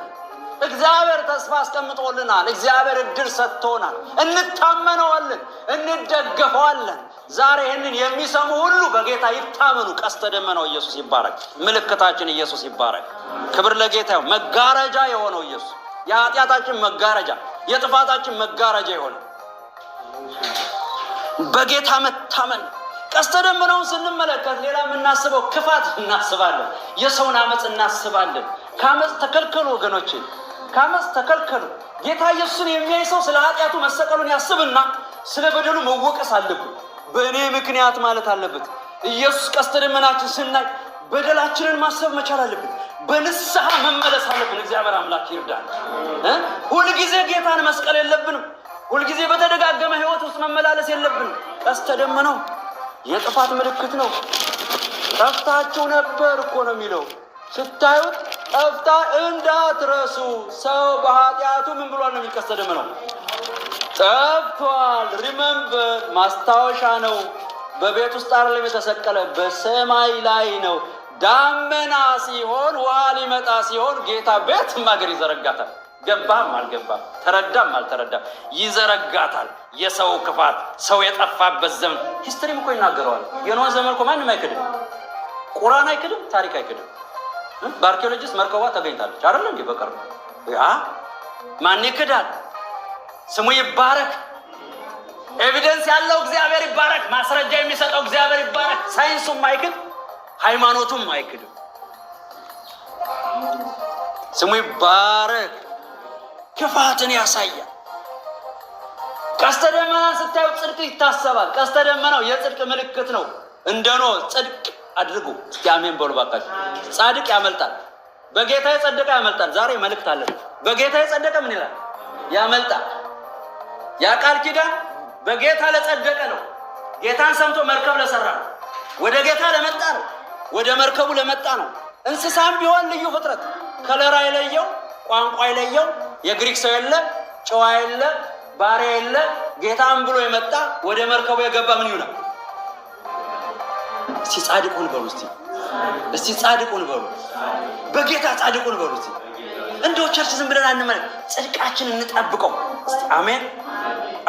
እግዚአብሔር ተስፋ አስቀምጦልናል። እግዚአብሔር እድል ሰጥቶናል። እንታመነዋለን፣ እንደገፈዋለን። ዛሬ ይህንን የሚሰሙ ሁሉ በጌታ ይታመኑ። ቀስተ ደመናው ኢየሱስ ይባረክ። ምልክታችን ኢየሱስ ይባረክ። ክብር ለጌታ ይሁን። መጋረጃ የሆነው ኢየሱስ፣ የኃጢአታችን መጋረጃ፣ የጥፋታችን መጋረጃ የሆነው በጌታ መታመን። ቀስተ ደመናውን ስንመለከት ሌላ የምናስበው ክፋት እናስባለን፣ የሰውን አመፅ እናስባለን። ከአመፅ ተከልከሉ ወገኖች፣ ከአመፅ ተከልከሉ። ጌታ ኢየሱስን የሚያይ ሰው ስለ ኃጢአቱ መሰቀሉን ያስብና ስለ በደሉ መወቀስ አለብን። በእኔ ምክንያት ማለት አለበት። ኢየሱስ ቀስተ ደመናችን ስናይ በደላችንን ማሰብ መቻል አለብን። በንስሐ መመለስ አለብን። እግዚአብሔር አምላክ ይርዳል። ሁልጊዜ ጌታን መስቀል የለብንም። ሁልጊዜ በተደጋገመ ህይወት ውስጥ መመላለስ የለብንም። ቀስተ ደመናው የጥፋት ምልክት ነው። ጠፍታችሁ ነበር እኮ ነው የሚለው። ስታዩት ጠፍታ እንዳትረሱ። ሰው በኃጢአቱ ምን ብሏል ነው የሚል። ቀስተ ደመናው ጠፍቷል። ሪመምበር ማስታወሻ ነው። በቤት ውስጥ አይደለም የተሰቀለ፣ በሰማይ ላይ ነው። ዳመና ሲሆን ውሃ ሊመጣ ሲሆን ጌታ ቤትም ሀገር ይዘረጋታል። ገባም አልገባም፣ ተረዳም አልተረዳም ይዘረጋታል። የሰው ክፋት፣ ሰው የጠፋበት ዘመን ሂስትሪም እኮ ይናገረዋል። የኖህ ዘመን እኮ ማንም አይክድም። ቁርአን አይክድም፣ ታሪክ አይክድም። በአርኪኦሎጂስት መርከቧ ተገኝታለች አይደል እንዴ? በቅርቡ ማን ይክዳል? ስሙ ይባረክ። ኤቪደንስ ያለው እግዚአብሔር ይባረክ። ማስረጃ የሚሰጠው እግዚአብሔር ይባረክ። ሳይንሱም አይክድ፣ ሃይማኖቱም አይክድም። ስሙ ይባረክ። ክፋትን ያሳያል። ቀስተ ደመናን ስታዩ ጽድቅ ይታሰባል። ቀስተ ደመናው የጽድቅ ምልክት ነው። እንደ ኖህ ጽድቅ አድርጉ። እስቲ አሜን በሉ ባካችሁ። ጻድቅ ያመልጣል። በጌታ የጸደቀ ያመልጣል። ዛሬ መልእክት አለ። በጌታ የጸደቀ ምን ይላል? ያመልጣል። ያ ቃል ኪዳን በጌታ ለጸደቀ ነው። ጌታን ሰምቶ መርከብ ለሰራ ነው። ወደ ጌታ ለመጣ ነው። ወደ መርከቡ ለመጣ ነው። እንስሳም ቢሆን ልዩ ፍጥረት ከለራ የለየው፣ ቋንቋ የለየው፣ የግሪክ ሰው የለ፣ ጨዋ የለ፣ ባሪያ የለ፣ ጌታን ብሎ የመጣ ወደ መርከቡ የገባ ምን ይሆናል? እስቲ ጻድቁን በሉ። እስቲ ጻድቁን በሉ። በጌታ ጻድቁን በሉ። እስቲ እንደው ቸርች ዝም ብለን አንመለክ፣ ጽድቃችንን እንጠብቀው። እስቲ አሜን።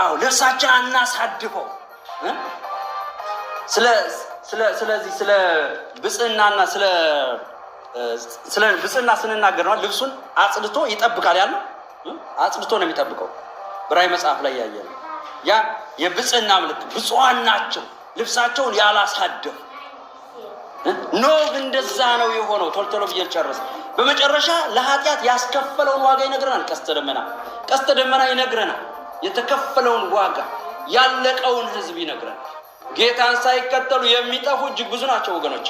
አዎ ልብሳችን አናሳድፈው። ስለዚህ ስለ ብጽዕናና ስለ ብጽዕና ስንናገር ነው ልብሱን አጽድቶ ይጠብቃል ያለው። አጽድቶ ነው የሚጠብቀው። በራዕይ መጽሐፍ ላይ ያያል። ያ የብጽዕና ምልክት ብፁዓን ናቸው ልብሳቸውን ያላሳደፉ። ኖህ እንደዛ ነው የሆነው። ቶሎ ብዬ ልጨርስ። በመጨረሻ ለኃጢአት ያስከፈለውን ዋጋ ይነግረናል። ቀስተ ደመና ይነግረናል። የተከፈለውን ዋጋ ያለቀውን ህዝብ ይነግረናል። ጌታን ሳይከተሉ የሚጠፉ እጅግ ብዙ ናቸው ወገኖች።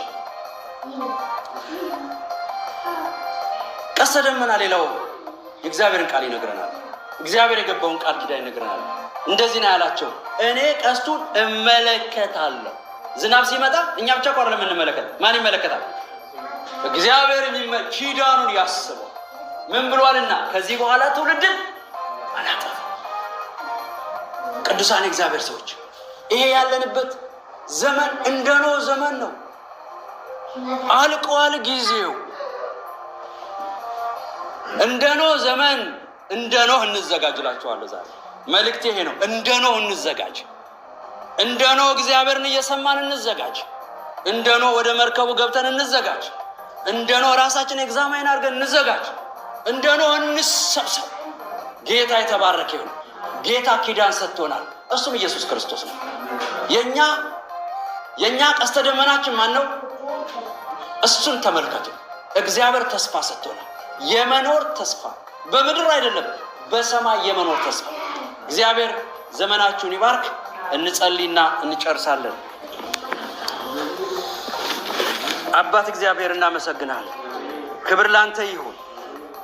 ቀስተ ደመና ሌላው የእግዚአብሔርን ቃል ይነግረናል። እግዚአብሔር የገባውን ቃል ኪዳን ይነግረናል። እንደዚህ ነው ያላቸው፣ እኔ ቀስቱን እመለከታለሁ። ዝናብ ሲመጣ እኛ ብቻ እኮ አይደለም የምንመለከት። ማን ይመለከታል? እግዚአብሔር ኪዳኑን ያስበው። ምን ብሏልና? ከዚህ በኋላ ትውልድን አላጠፋም። ቅዱሳን እግዚአብሔር ሰዎች፣ ይሄ ያለንበት ዘመን እንደ ኖህ ዘመን ነው። አልቋል ጊዜው። እንደ ኖህ ዘመን እንደ ኖህ እንዘጋጅላችኋለሁ። ዛሬ መልእክት ይሄ ነው። እንደ ኖህ እንዘጋጅ። እንደ ኖህ እግዚአብሔርን እየሰማን እንዘጋጅ። እንደ ኖህ ወደ መርከቡ ገብተን እንዘጋጅ። እንደ ኖህ ራሳችን ኤግዛማይን አድርገን እንዘጋጅ። እንደ ኖህ እንሰብሰብ። ጌታ የተባረከ ይሁን። ጌታ ኪዳን ሰጥቶናል። እሱም ኢየሱስ ክርስቶስ ነው። የኛ ቀስተ ደመናችን ማን ነው? እሱን ተመልከቱ። እግዚአብሔር ተስፋ ሰጥቶናል። የመኖር ተስፋ በምድር አይደለም፣ በሰማይ የመኖር ተስፋ። እግዚአብሔር ዘመናችሁን ይባርክ። እንጸልይና እንጨርሳለን። አባት እግዚአብሔር እናመሰግናለን። ክብር ላንተ ይሁን፣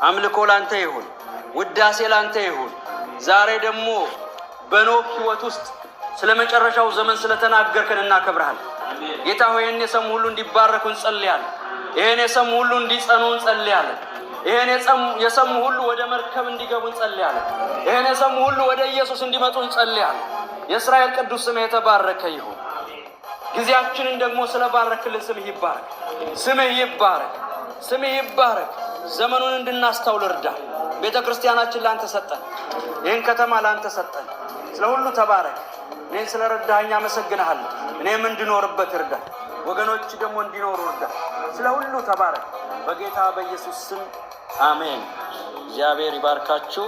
አምልኮ ላንተ ይሁን፣ ውዳሴ ላንተ ይሁን። ዛሬ ደግሞ በኖህ ሕይወት ውስጥ ስለ መጨረሻው ዘመን ስለተናገርከን እናከብርሃለን። ጌታ ሆይ ይህን የሰሙ ሁሉ እንዲባረኩ እንጸልያለን። ይህን የሰሙ ሁሉ እንዲጸኑ እንጸልያለን። ይህን የሰሙ ሁሉ ወደ መርከብ እንዲገቡ እንጸልያለን። ይህን የሰሙ ሁሉ ወደ ኢየሱስ እንዲመጡ እንጸልያለን። የእስራኤል ቅዱስ ስምህ የተባረከ ይሁን። ጊዜያችንን ደግሞ ስለባረክልን ስምህ ይባረክ። ስምህ ይባረክ። ስምህ ይባረክ። ዘመኑን እንድናስተውል እርዳ። ቤተ ክርስቲያናችን ላንተ ሰጠን። ይህን ከተማ ላንተ ሰጠን። ስለ ሁሉ ተባረክ። እኔን ስለ ረዳኸኝ አመሰግንሃለሁ። እኔም እንድኖርበት እርዳ። ወገኖች ደግሞ እንዲኖሩ እርዳ። ስለ ሁሉ ተባረክ። በጌታ በኢየሱስ ስም አሜን። እግዚአብሔር ይባርካችሁ።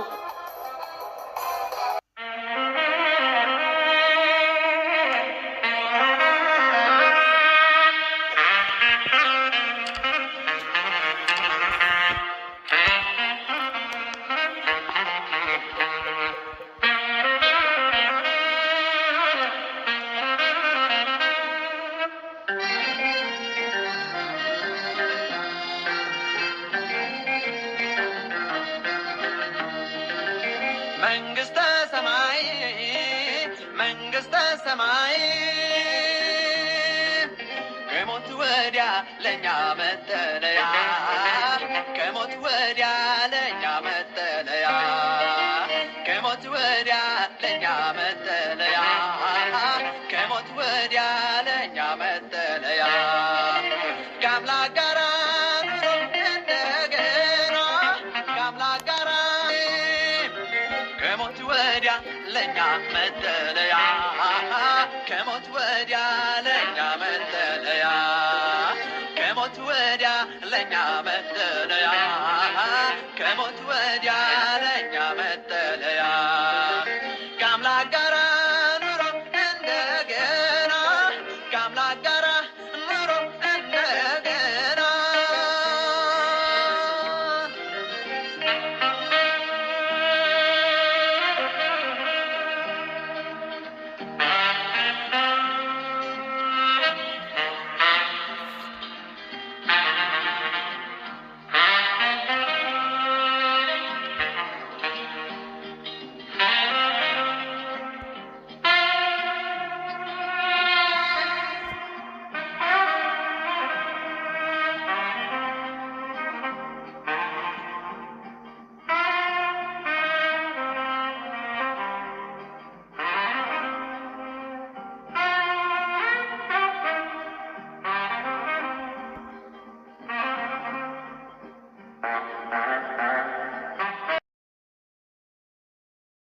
መንግሥተ ሰማይ ከሞት ወዲያ ለኛ መጠለያ፣ ከሞት ወዲያ ለኛ መጠለያ፣ ከሞት ወዲያ ለኛ መጠለያ፣ ከሞት ወዲያ ለኛ መጠለያ ከአምላክ ጋር እንደገና ከአምላክ ጋር ከሞት ወዲያ ለኛ መጠለያ፣ ከሞት ወዲያ